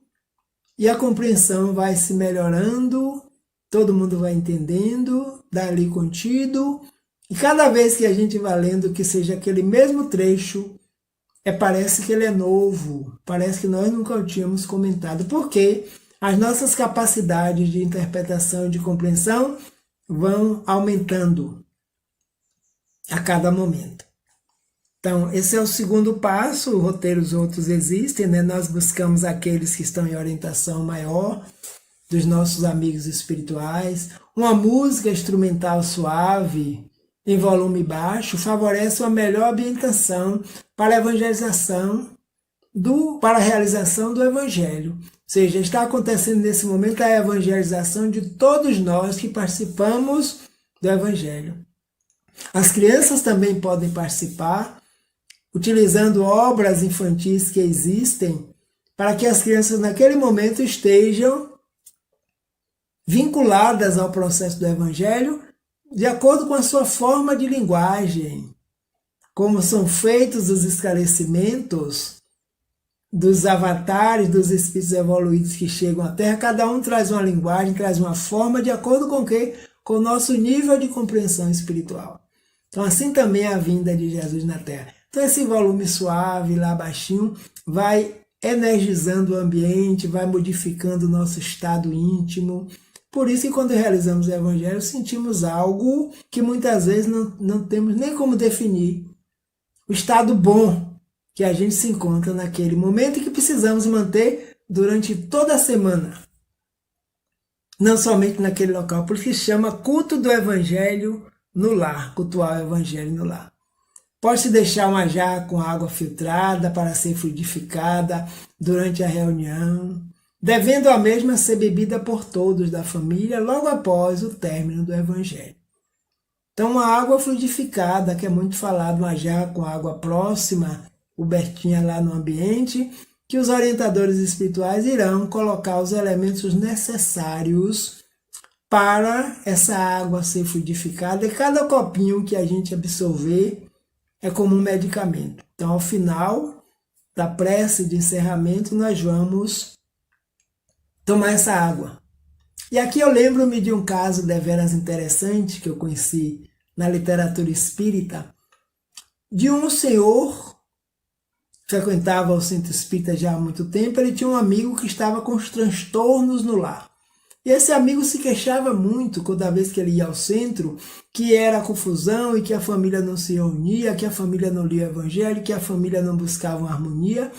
e a compreensão vai se melhorando, todo mundo vai entendendo, dali contido, e cada vez que a gente vai lendo que seja aquele mesmo trecho, parece que ele é novo, parece que nós nunca o tínhamos comentado, porque as nossas capacidades de interpretação e de compreensão vão aumentando a cada momento. Então, esse é o segundo passo, roteiros outros existem, Nós buscamos aqueles que estão em orientação maior dos nossos amigos espirituais. Uma música instrumental suave, em volume baixo, favorece uma melhor ambientação para a evangelização, para a realização do Evangelho. Ou seja, está acontecendo nesse momento a evangelização de todos nós que participamos do Evangelho. As crianças também podem participar, utilizando obras infantis que existem, para que as crianças naquele momento estejam vinculadas ao processo do Evangelho de acordo com a sua forma de linguagem, como são feitos os esclarecimentos dos avatares, dos espíritos evoluídos que chegam à Terra. Cada um traz uma linguagem, traz uma forma de acordo com o quê? Com o nosso nível de compreensão espiritual. Então, assim também a vinda de Jesus na Terra. Então, esse volume suave, lá baixinho, vai energizando o ambiente, vai modificando o nosso estado íntimo. Por isso que quando realizamos o Evangelho, sentimos algo que muitas vezes não temos nem como definir. O estado bom que a gente se encontra naquele momento e que precisamos manter durante toda a semana. Não somente naquele local, porque se chama culto do Evangelho no lar, cultuar o Evangelho no lar. Pode-se deixar uma jarra com água filtrada para ser fluidificada durante a reunião, devendo a mesma ser bebida por todos da família logo após o término do Evangelho. Então, uma água fluidificada, que é muito falado, uma jarra com água próxima o Bertinha lá no ambiente, que os orientadores espirituais irão colocar os elementos necessários para essa água ser fluidificada, e cada copinho que a gente absorver é como um medicamento. Então, ao final da prece de encerramento, nós vamos tomar essa água. E aqui eu lembro-me de um caso deveras interessante que eu conheci na literatura espírita, de um senhor que frequentava o centro espírita já há muito tempo. Ele tinha um amigo que estava com os transtornos no lar. E esse amigo se queixava muito toda vez que ele ia ao centro, que era confusão e que a família não se reunia, que a família não lia o evangelho, que a família não buscava uma harmonia.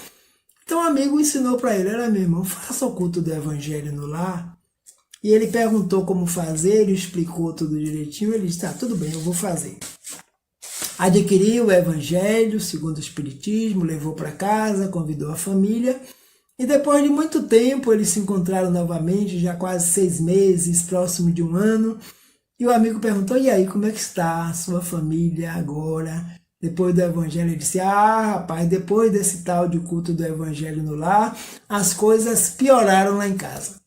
Então o amigo ensinou para ele: olha, meu irmão, faça o culto do evangelho no lar. E ele perguntou como fazer, ele explicou tudo direitinho, ele disse: tá, tudo bem, eu vou fazer. Adquiriu o evangelho segundo o espiritismo, levou para casa, convidou a família, e depois de muito tempo eles se encontraram novamente, já quase 6 meses, próximo de 1 ano, e o amigo perguntou: e aí, como é que está a sua família agora, depois do evangelho? Ele disse: ah, rapaz, depois desse tal de culto do evangelho no lar, as coisas pioraram lá em casa.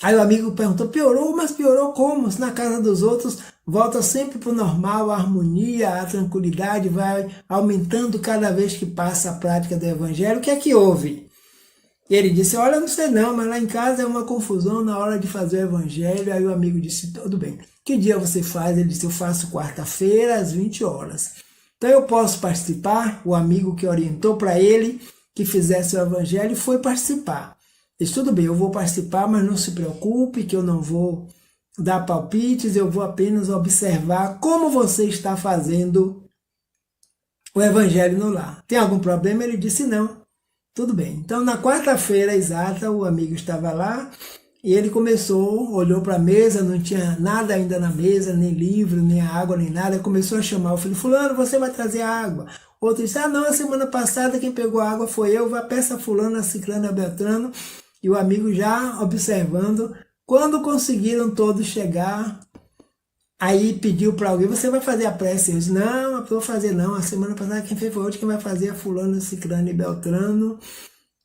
Aí o amigo perguntou: piorou? Mas piorou como? Se na casa dos outros volta sempre para o normal, a harmonia, a tranquilidade vai aumentando cada vez que passa a prática do evangelho. O que é que houve? E ele disse: olha, não sei não, mas lá em casa é uma confusão na hora de fazer o evangelho. Aí o amigo disse: tudo bem, que dia você faz? Ele disse: eu faço quarta-feira às 20 horas. Então eu posso participar? O amigo que orientou para ele que fizesse o evangelho foi participar. Disse: tudo bem, eu vou participar, mas não se preocupe que eu não vou dar palpites, eu vou apenas observar como você está fazendo o evangelho no lar. Tem algum problema? Ele disse: não. Tudo bem. Então, na quarta-feira exata, o amigo estava lá e ele começou, olhou para a mesa, não tinha nada ainda na mesa, nem livro, nem água, nem nada. Começou a chamar o filho: fulano, você vai trazer água? Outro disse: ah, não, a semana passada quem pegou a água foi eu, vai peça fulano, a ciclana, a beltrano. E o amigo já observando. Quando conseguiram todos chegar, aí pediu para alguém: você vai fazer a prece? Eu disse: não, eu vou fazer não. A semana passada quem fez foi hoje, quem vai fazer é fulano, ciclano e beltrano.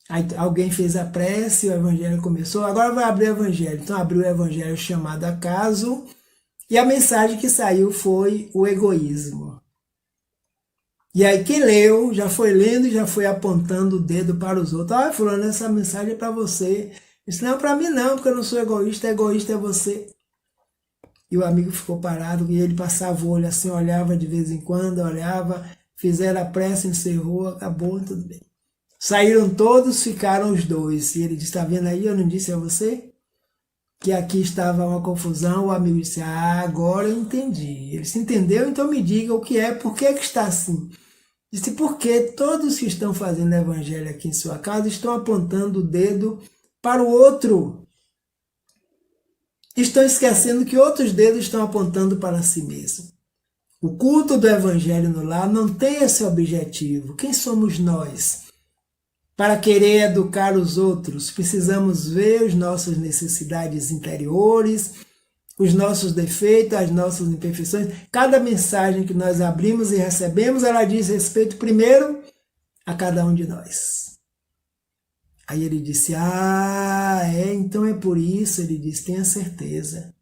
Aí alguém fez a prece, o evangelho começou. Agora vai abrir o evangelho. Então abriu o evangelho chamado Acaso. E a mensagem que saiu foi o egoísmo. E aí quem leu, já foi lendo e já foi apontando o dedo para os outros: ah, fulano, essa mensagem é para você. Eu disse: não, para mim não, porque eu não sou egoísta é você. E o amigo ficou parado e ele passava o olho assim, olhava de vez em quando, olhava, fizeram a prece, encerrou, acabou, tudo bem. Saíram todos, ficaram os dois. E ele disse: está vendo aí, eu não disse a você que aqui estava uma confusão? O amigo disse: ah, agora eu entendi. Ele disse: entendeu? Então me diga o que é, por que está assim? Disse: porque todos que estão fazendo evangelho aqui em sua casa estão apontando o dedo para o outro. Estão esquecendo que outros dedos estão apontando para si mesmo. O culto do evangelho no lar não tem esse objetivo. Quem somos nós? Para querer educar os outros, precisamos ver as nossas necessidades interiores, os nossos defeitos, as nossas imperfeições. Cada mensagem que nós abrimos e recebemos, ela diz respeito primeiro a cada um de nós. Aí ele disse: ah, então é por isso. Ele disse: tenha certeza.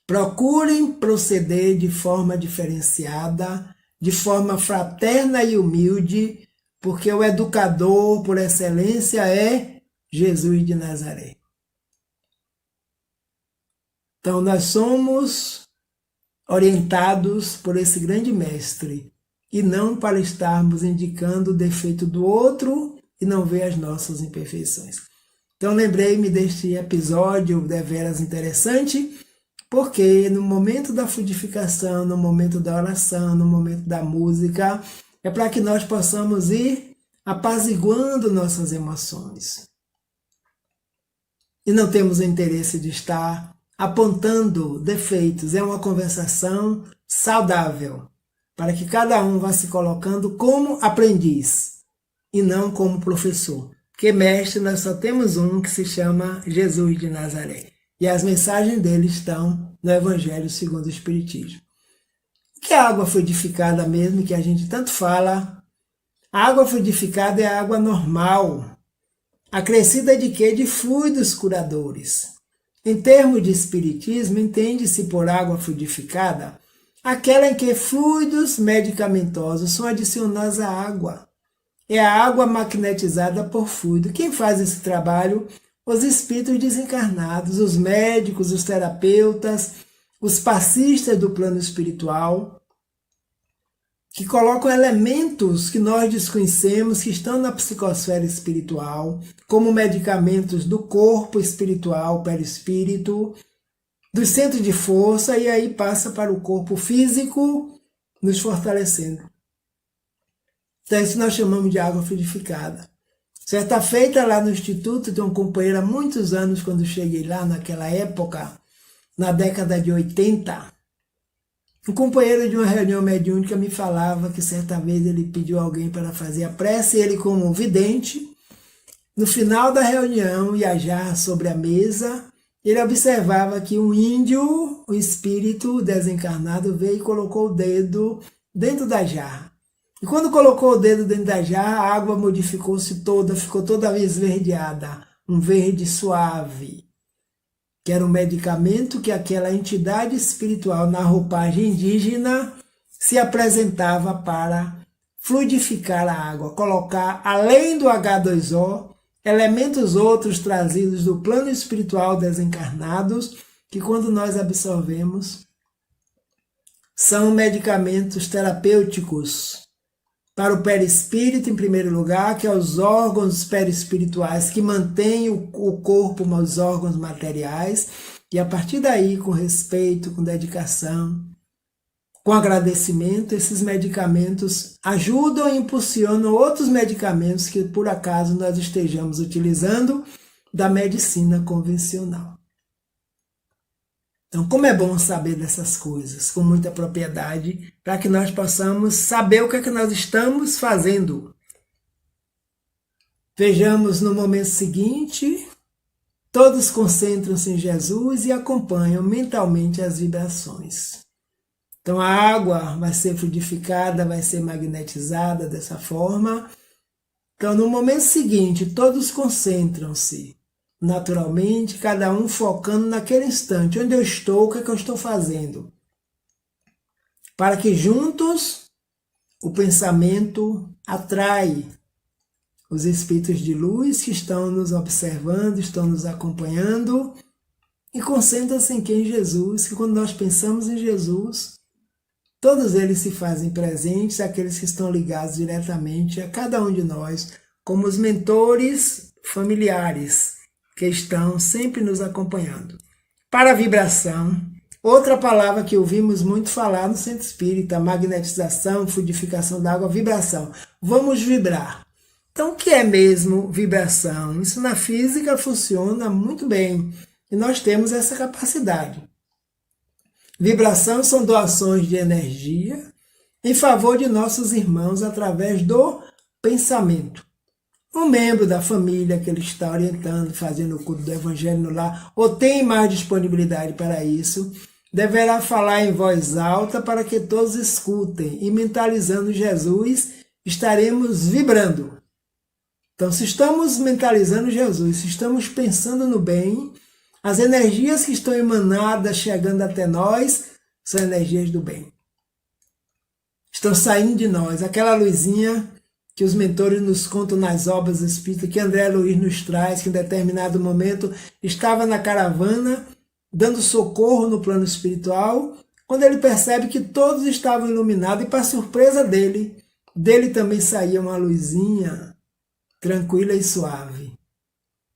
Procurem proceder de forma diferenciada, de forma fraterna e humilde, porque o educador por excelência é Jesus de Nazaré. Então nós somos orientados por esse grande mestre e não para estarmos indicando o defeito do outro e não ver as nossas imperfeições. Então lembrei-me deste episódio deveras interessante, porque no momento da fluidificação, no momento da oração, no momento da música, é para que nós possamos ir apaziguando nossas emoções. E não temos o interesse de estar apontando defeitos. É uma conversação saudável, para que cada um vá se colocando como aprendiz e não como professor. Porque mestre nós só temos um, que se chama Jesus de Nazaré. E as mensagens dele estão no Evangelho segundo o Espiritismo. Que a água fluidificada mesmo, que a gente tanto fala, A água fluidificada é a água normal, acrescida de quê? De fluidos curadores. Em termos de espiritismo, entende-se por água fluidificada aquela em que fluidos medicamentosos são adicionados à água. É a água magnetizada por fluido. Quem faz esse trabalho? Os espíritos desencarnados, os médicos, os terapeutas, os passistas do plano espiritual, que colocam elementos que nós desconhecemos, que estão na psicosfera espiritual, como medicamentos do corpo espiritual, perispírito, do centro de força, e aí passa para o corpo físico, nos fortalecendo. Então isso nós chamamos de água fluidificada. Certa feita lá no Instituto, tem um companheiro há muitos anos, quando cheguei lá naquela época, na década de 80, um companheiro de uma reunião mediúnica me falava que certa vez ele pediu alguém para fazer a prece, e ele, como vidente, no final da reunião e a jarra sobre a mesa, ele observava que um índio, o espírito desencarnado, veio e colocou o dedo dentro da jarra. E quando colocou o dedo dentro da jarra, a água modificou-se toda, ficou toda esverdeada, um verde suave, que era um medicamento que aquela entidade espiritual na roupagem indígena se apresentava para fluidificar a água, colocar, além do H2O, elementos outros trazidos do plano espiritual desencarnados, que quando nós absorvemos, são medicamentos terapêuticos para o perispírito, em primeiro lugar, que é os órgãos perispirituais que mantêm o corpo, os órgãos materiais, e a partir daí, com respeito, com dedicação, com agradecimento, esses medicamentos ajudam e impulsionam outros medicamentos que por acaso nós estejamos utilizando da medicina convencional. Então, como é bom saber dessas coisas com muita propriedade, para que nós possamos saber o que é que nós estamos fazendo. Vejamos no momento seguinte, todos concentram-se em Jesus e acompanham mentalmente as vibrações. Então a água vai ser fluidificada, vai ser magnetizada dessa forma. Então no momento seguinte, todos concentram-se naturalmente, cada um focando naquele instante, onde eu estou, o que é que eu estou fazendo. Para que juntos o pensamento atrai os espíritos de luz que estão nos observando, estão nos acompanhando, e concentra-se em quem? Jesus, que quando nós pensamos em Jesus, todos eles se fazem presentes, aqueles que estão ligados diretamente a cada um de nós, como os mentores familiares, que estão sempre nos acompanhando. Para a vibração, outra palavra que ouvimos muito falar no centro espírita, magnetização, fluidificação da água, vibração. Vamos vibrar. Então, o que é mesmo vibração? Isso na física funciona muito bem, e nós temos essa capacidade. Vibração são doações de energia em favor de nossos irmãos através do pensamento. Um membro da família que ele está orientando, fazendo o culto do evangelho no lar, ou tem mais disponibilidade para isso, deverá falar em voz alta para que todos escutem, e mentalizando Jesus, estaremos vibrando. Então, se estamos mentalizando Jesus, se estamos pensando no bem, as energias que estão emanadas, chegando até nós, são energias do bem. Estão saindo de nós, aquela luzinha que os mentores nos contam nas obras espíritas, que André Luiz nos traz, que em determinado momento estava na caravana, dando socorro no plano espiritual, quando ele percebe que todos estavam iluminados, e para surpresa dele também saía uma luzinha tranquila e suave.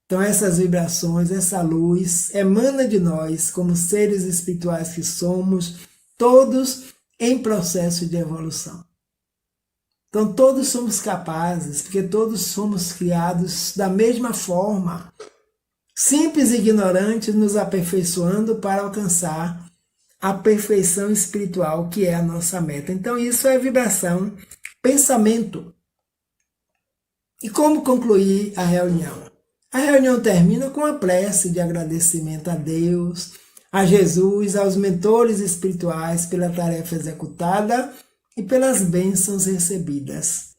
Então essas vibrações, essa luz emana de nós, como seres espirituais que somos, todos em processo de evolução. Então todos somos capazes, porque todos somos criados da mesma forma, simples e ignorantes, nos aperfeiçoando para alcançar a perfeição espiritual, que é a nossa meta. Então isso é vibração, pensamento. E como concluir a reunião? A reunião termina com a prece de agradecimento a Deus, a Jesus, aos mentores espirituais pela tarefa executada e pelas bênçãos recebidas.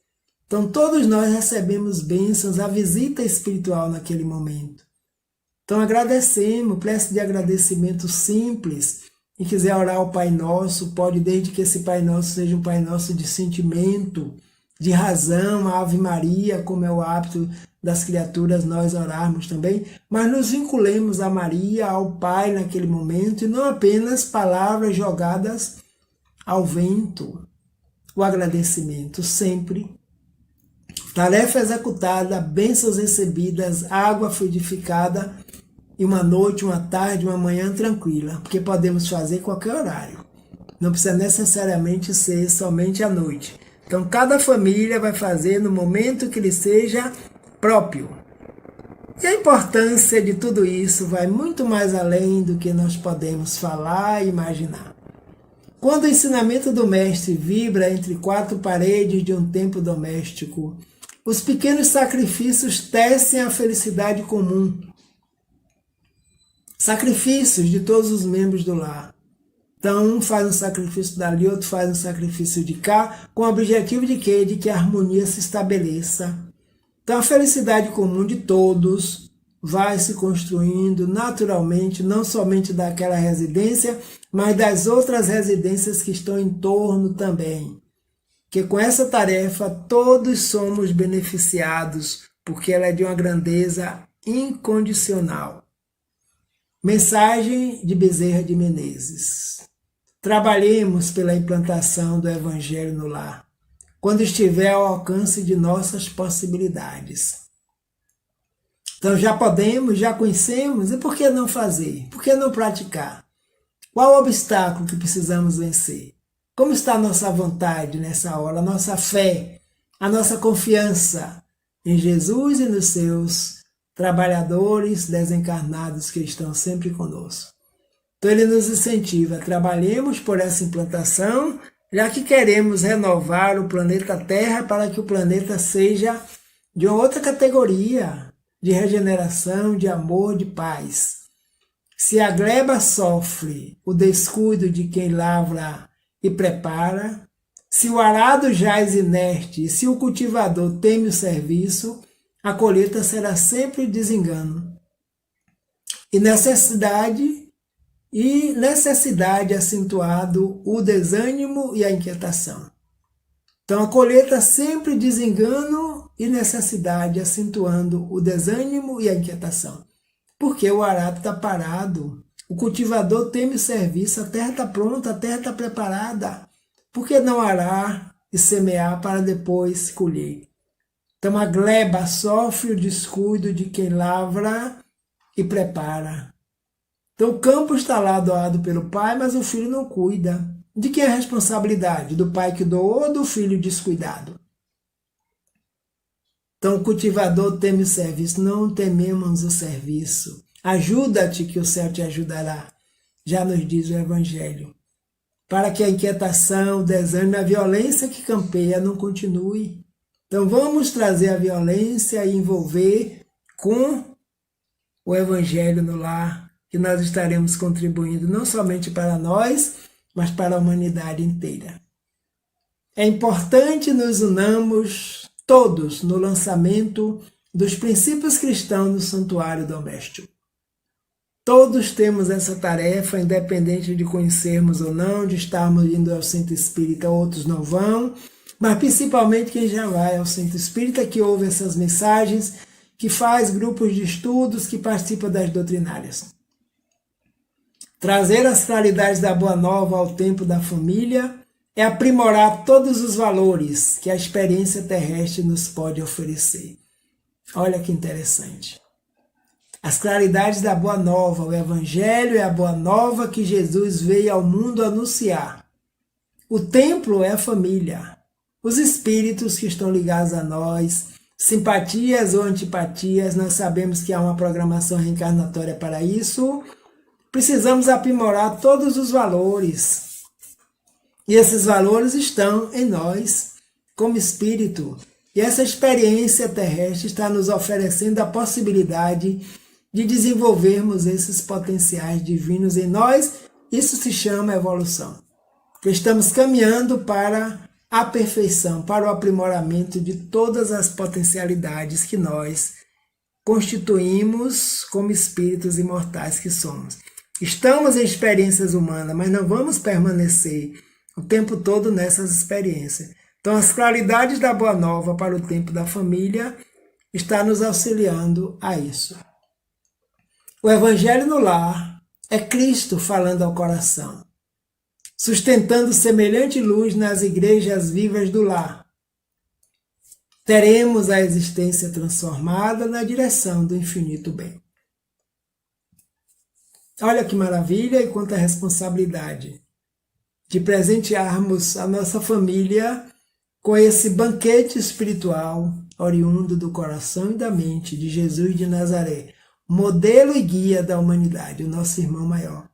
Então todos nós recebemos bênçãos, a visita espiritual naquele momento. Então agradecemos, prece de agradecimento simples. Quem quiser orar ao Pai Nosso, pode, desde que esse Pai Nosso seja um Pai Nosso de sentimento, de razão, a Ave Maria, como é o hábito das criaturas nós orarmos também, mas nos vinculemos a Maria, ao Pai naquele momento, e não apenas palavras jogadas ao vento. O agradecimento sempre. Tarefa executada, bênçãos recebidas, água fluidificada, e uma noite, uma tarde, uma manhã tranquila, porque podemos fazer qualquer horário. Não precisa necessariamente ser somente à noite. Então, cada família vai fazer no momento que lhe seja próprio. E a importância de tudo isso vai muito mais além do que nós podemos falar e imaginar. Quando o ensinamento do Mestre vibra entre quatro paredes de um templo doméstico, os pequenos sacrifícios tecem a felicidade comum. Sacrifícios de todos os membros do lar. Então, um faz um sacrifício dali, outro faz um sacrifício de cá, com o objetivo de quê? De que a harmonia se estabeleça. Então, a felicidade comum de todos vai se construindo naturalmente, não somente daquela residência, mas das outras residências que estão em torno também. Que com essa tarefa todos somos beneficiados, porque ela é de uma grandeza incondicional. Mensagem de Bezerra de Menezes. Trabalhemos pela implantação do Evangelho no lar, quando estiver ao alcance de nossas possibilidades. Então já podemos, já conhecemos, e por que não fazer? Por que não praticar? Qual o obstáculo que precisamos vencer? Como está a nossa vontade nessa hora, a nossa fé, a nossa confiança em Jesus e nos seus trabalhadores desencarnados que estão sempre conosco? Então ele nos incentiva, trabalhemos por essa implantação, já que queremos renovar o planeta Terra para que o planeta seja de uma outra categoria de regeneração, de amor, de paz. Se a gleba sofre o descuido de quem lavra e prepara, se o arado jaz inerte e se o cultivador teme o serviço, a colheita será sempre desengano. E necessidade acentuado o desânimo e a inquietação. Então a colheita sempre desengano e necessidade acentuando o desânimo e a inquietação. Porque o arado está parado, o cultivador teme o serviço, a terra está pronta, a terra está preparada. Por que não arar e semear para depois colher? Então a gleba sofre o descuido de quem lavra e prepara. Então o campo está lá doado pelo pai, mas o filho não cuida. De quem é a responsabilidade? Do pai que doou ou do filho descuidado? Então o cultivador teme o serviço, não tememos o serviço. Ajuda-te que o céu te ajudará, já nos diz o Evangelho. Para que a inquietação, o desânimo, a violência que campeia não continue. Então vamos trazer a violência e envolver com o Evangelho no lar, que nós estaremos contribuindo não somente para nós, mas para a humanidade inteira. É importante nos unamos todos no lançamento dos princípios cristãos no santuário doméstico. Todos temos essa tarefa, independente de conhecermos ou não, de estarmos indo ao centro espírita, outros não vão, mas principalmente quem já vai ao centro espírita, que ouve essas mensagens, que faz grupos de estudos, que participa das doutrinárias. Trazer as claridades da Boa Nova ao tempo da família é aprimorar todos os valores que a experiência terrestre nos pode oferecer. Olha que interessante. As claridades da Boa Nova, o Evangelho é a Boa Nova que Jesus veio ao mundo anunciar. O templo é a família, os espíritos que estão ligados a nós, simpatias ou antipatias, nós sabemos que há uma programação reencarnatória para isso. Precisamos aprimorar todos os valores. E esses valores estão em nós, como espírito. E essa experiência terrestre está nos oferecendo a possibilidade de desenvolvermos esses potenciais divinos em nós. Isso se chama evolução. Estamos caminhando para à perfeição para o aprimoramento de todas as potencialidades que nós constituímos como espíritos imortais que somos. Estamos em experiências humanas, mas não vamos permanecer o tempo todo nessas experiências. Então, as claridades da Boa Nova para o tempo da família está nos auxiliando a isso. O Evangelho no lar é Cristo falando ao coração, sustentando semelhante luz nas igrejas vivas do lar. Teremos a existência transformada na direção do infinito bem. Olha que maravilha e quanta responsabilidade de presentearmos a nossa família com esse banquete espiritual oriundo do coração e da mente de Jesus de Nazaré, modelo e guia da humanidade, o nosso irmão maior.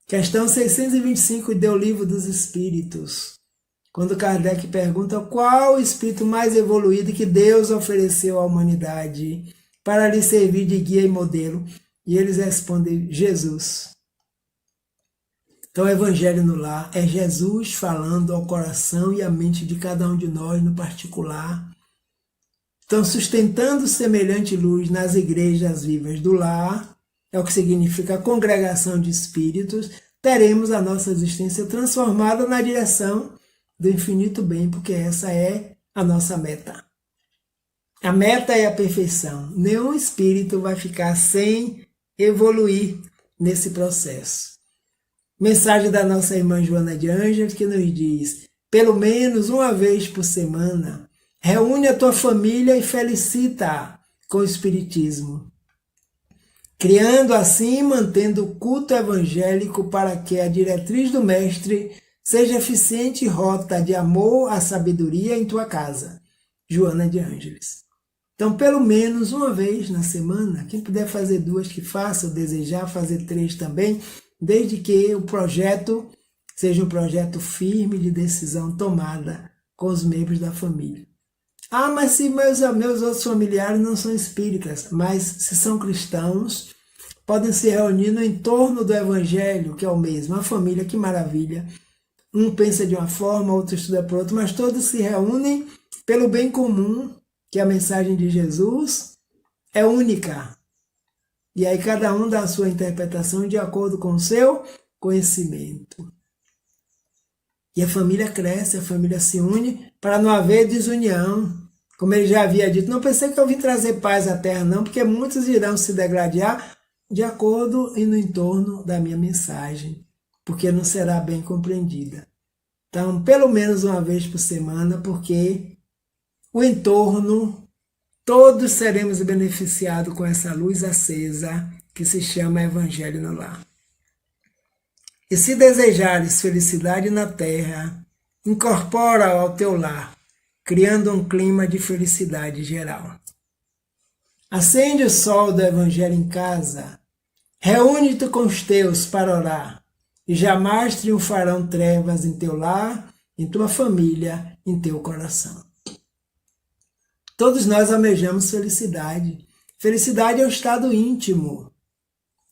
Questão 625 do Livro dos Espíritos, quando Kardec pergunta qual o espírito mais evoluído que Deus ofereceu à humanidade para lhe servir de guia e modelo, e eles respondem: Jesus. Então, o Evangelho no lar é Jesus falando ao coração e à mente de cada um de nós no particular. Então, sustentando semelhante luz nas igrejas vivas do lar, é o que significa a congregação de espíritos, teremos a nossa existência transformada na direção do infinito bem, porque essa é a nossa meta. A meta é a perfeição. Nenhum espírito vai ficar sem evoluir nesse processo. Mensagem da nossa irmã Joana de Ângeles, que nos diz: pelo menos uma vez por semana, reúne a tua família e felicita-a com o Espiritismo, criando assim e mantendo o culto evangélico para que a diretriz do Mestre seja eficiente rota de amor à sabedoria em tua casa. Joana de Ângeles. Então, pelo menos uma vez na semana, quem puder fazer 2 que faça, ou desejar fazer 3 também, desde que o projeto seja um projeto firme de decisão tomada com os membros da família. Ah, mas se meus outros familiares não são espíritas, mas se são cristãos, podem se reunir no entorno do Evangelho, que é o mesmo. A família, que maravilha. Um pensa de uma forma, outro estuda por outra, mas todos se reúnem pelo bem comum, que a mensagem de Jesus é única. E aí cada um dá a sua interpretação de acordo com o seu conhecimento. E a família cresce, a família se une para não haver desunião. Como ele já havia dito, não pensei que eu vim trazer paz à terra não, porque muitos irão se degradar de acordo e no entorno da minha mensagem, porque não será bem compreendida. Então, pelo menos uma vez por semana, porque o entorno, todos seremos beneficiados com essa luz acesa que se chama Evangelho no lar. E se desejares felicidade na terra, incorpora ao teu lar, criando um clima de felicidade geral. Acende o sol do Evangelho em casa, reúne-te com os teus para orar, e jamais triunfarão trevas em teu lar, em tua família, em teu coração. Todos nós almejamos felicidade. Felicidade é um estado íntimo.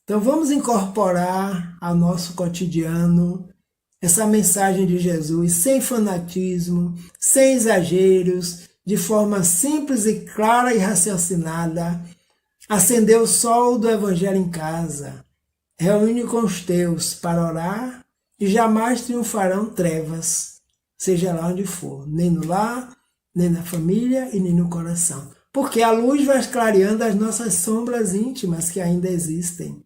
Então vamos incorporar ao nosso cotidiano essa mensagem de Jesus sem fanatismo, sem exageros, de forma simples e clara e raciocinada. Acender o sol do Evangelho em casa. Reúne com os teus para orar e jamais triunfarão trevas, seja lá onde for, nem no lar, nem na família e nem no coração. Porque a luz vai clareando as nossas sombras íntimas que ainda existem.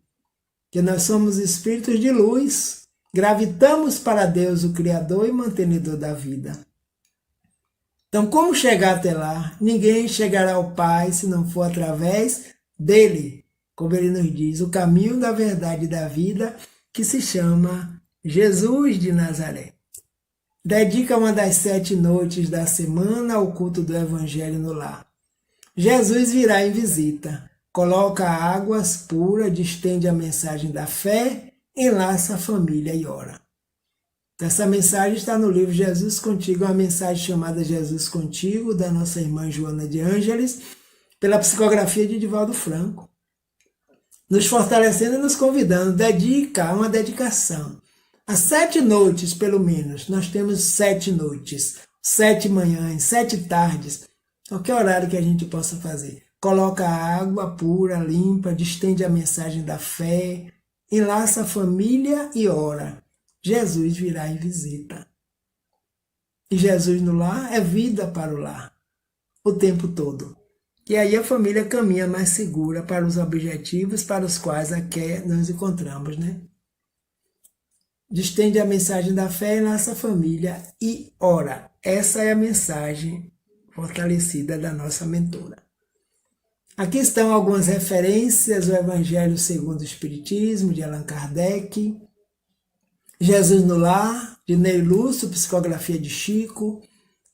Que nós somos espíritos de luz, gravitamos para Deus, o Criador e mantenedor da vida. Então, como chegar até lá? Ninguém chegará ao Pai se não for através dele. Como ele nos diz, o caminho da verdade e da vida, que se chama Jesus de Nazaré. Dedica uma das 7 noites da semana ao culto do Evangelho no lar. Jesus virá em visita, coloca águas puras, distende a mensagem da fé, enlaça a família e ora. Essa mensagem está no livro Jesus Contigo, uma mensagem chamada Jesus Contigo, da nossa irmã Joana de Ângeles, pela psicografia de Divaldo Franco. Nos fortalecendo e nos convidando, uma dedicação. As 7 noites, pelo menos, nós temos 7 noites. 7 manhãs, 7 tardes, qualquer horário que a gente possa fazer. Coloca água pura, limpa, distende a mensagem da fé, enlaça a família e ora. Jesus virá e visita. E Jesus no lar é vida para o lar, o tempo todo. E aí a família caminha mais segura para os objetivos para os quais aqui nos encontramos, né? Distende a mensagem da fé, enlaça a família e ora. Essa é a mensagem fortalecida da nossa mentora. Aqui estão algumas referências ao Evangelho segundo o Espiritismo, de Allan Kardec, Jesus no Lar, de Ney Lúcio, Psicografia de Chico,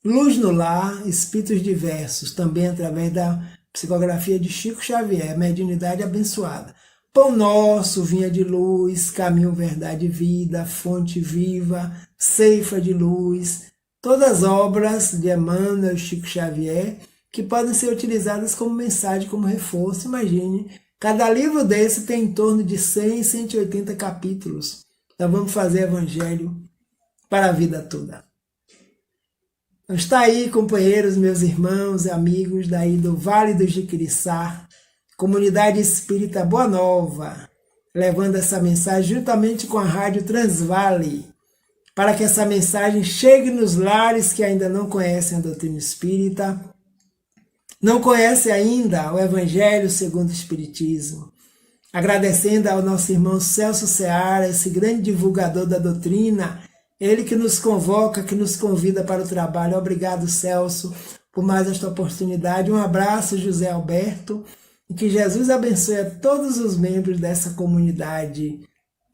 Luz no Lar, Espíritos Diversos, também através da Psicografia de Chico Xavier, Mediunidade Abençoada. Pão Nosso, Vinha de Luz, Caminho, Verdade e Vida, Fonte Viva, Ceifa de Luz, todas obras de Emmanuel e Chico Xavier, que podem ser utilizadas como mensagem, como reforço. Imagine, cada livro desse tem em torno de 100, 180 capítulos. Então vamos fazer Evangelho para a vida toda. Então está aí, companheiros, meus irmãos e amigos daí do Vale do Jiquiriçá, Comunidade Espírita Boa Nova, levando essa mensagem juntamente com a Rádio Transvale, para que essa mensagem chegue nos lares que ainda não conhecem a doutrina espírita, não conhecem ainda o Evangelho segundo o Espiritismo. Agradecendo ao nosso irmão Celso Seara, esse grande divulgador da doutrina, ele que nos convoca, que nos convida para o trabalho. Obrigado, Celso, por mais esta oportunidade. Um abraço, José Alberto, e que Jesus abençoe a todos os membros dessa comunidade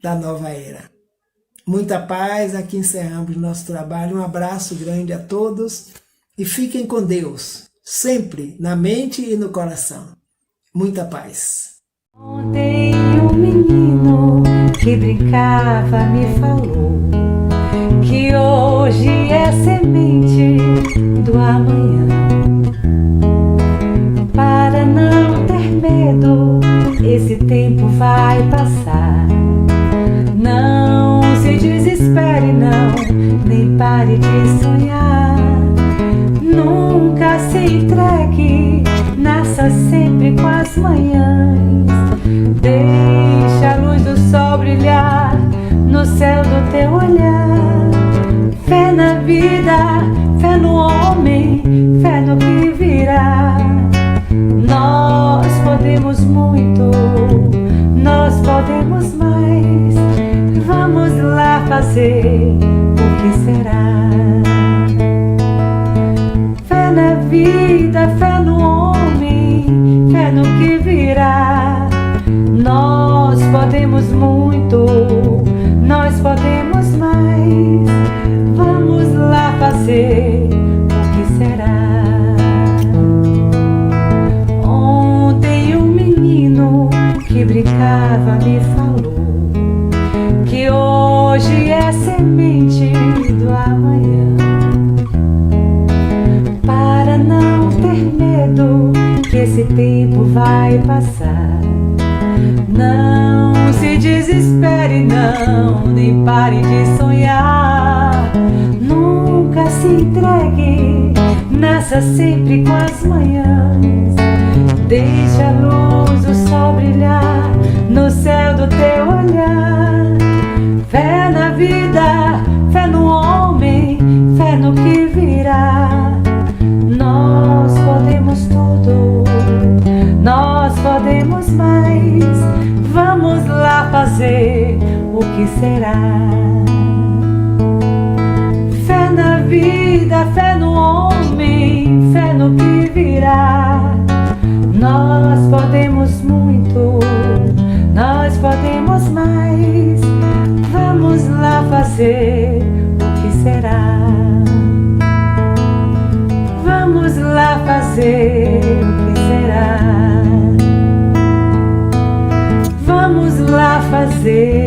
da nova era. Muita paz, aqui encerramos nosso trabalho. Um abraço grande a todos e fiquem com Deus, sempre na mente e no coração. Muita paz. Ontem um menino que brincava me falou que hoje é semente do amanhã. Para não ter medo, esse tempo vai passar. Não se desespere não, nem pare de sonhar. Nunca se entregue, nasça sempre com as manhãs. Deixa a luz do sol brilhar no céu do teu olhar. Fé na vida, fé no homem, fé no que virá. Nós podemos muito, nós podemos mais. Vamos lá fazer o que será. Fé na vida, fé no homem, fé no que virá. Nós podemos muito, nós podemos mais. Vamos lá fazer o que será. Ontem um menino que brincava me falou que hoje é semente do amanhã. Para não ter medo, que esse tempo vai passar. Não se desespere não, nem pare de sonhar. Nunca se entregue, nasça sempre com as manhãs. Deixe a luz do sol brilhar no céu do teu olhar. Fé na vida, fé no homem, fé no que virá. Nós podemos tudo, nós podemos mais. Vamos lá fazer o que será. Fé na vida, fé no homem, fé no que virá. Nós podemos muito, nós podemos mais. Vamos lá fazer o que será. Vamos lá fazer o que será. Vamos lá fazer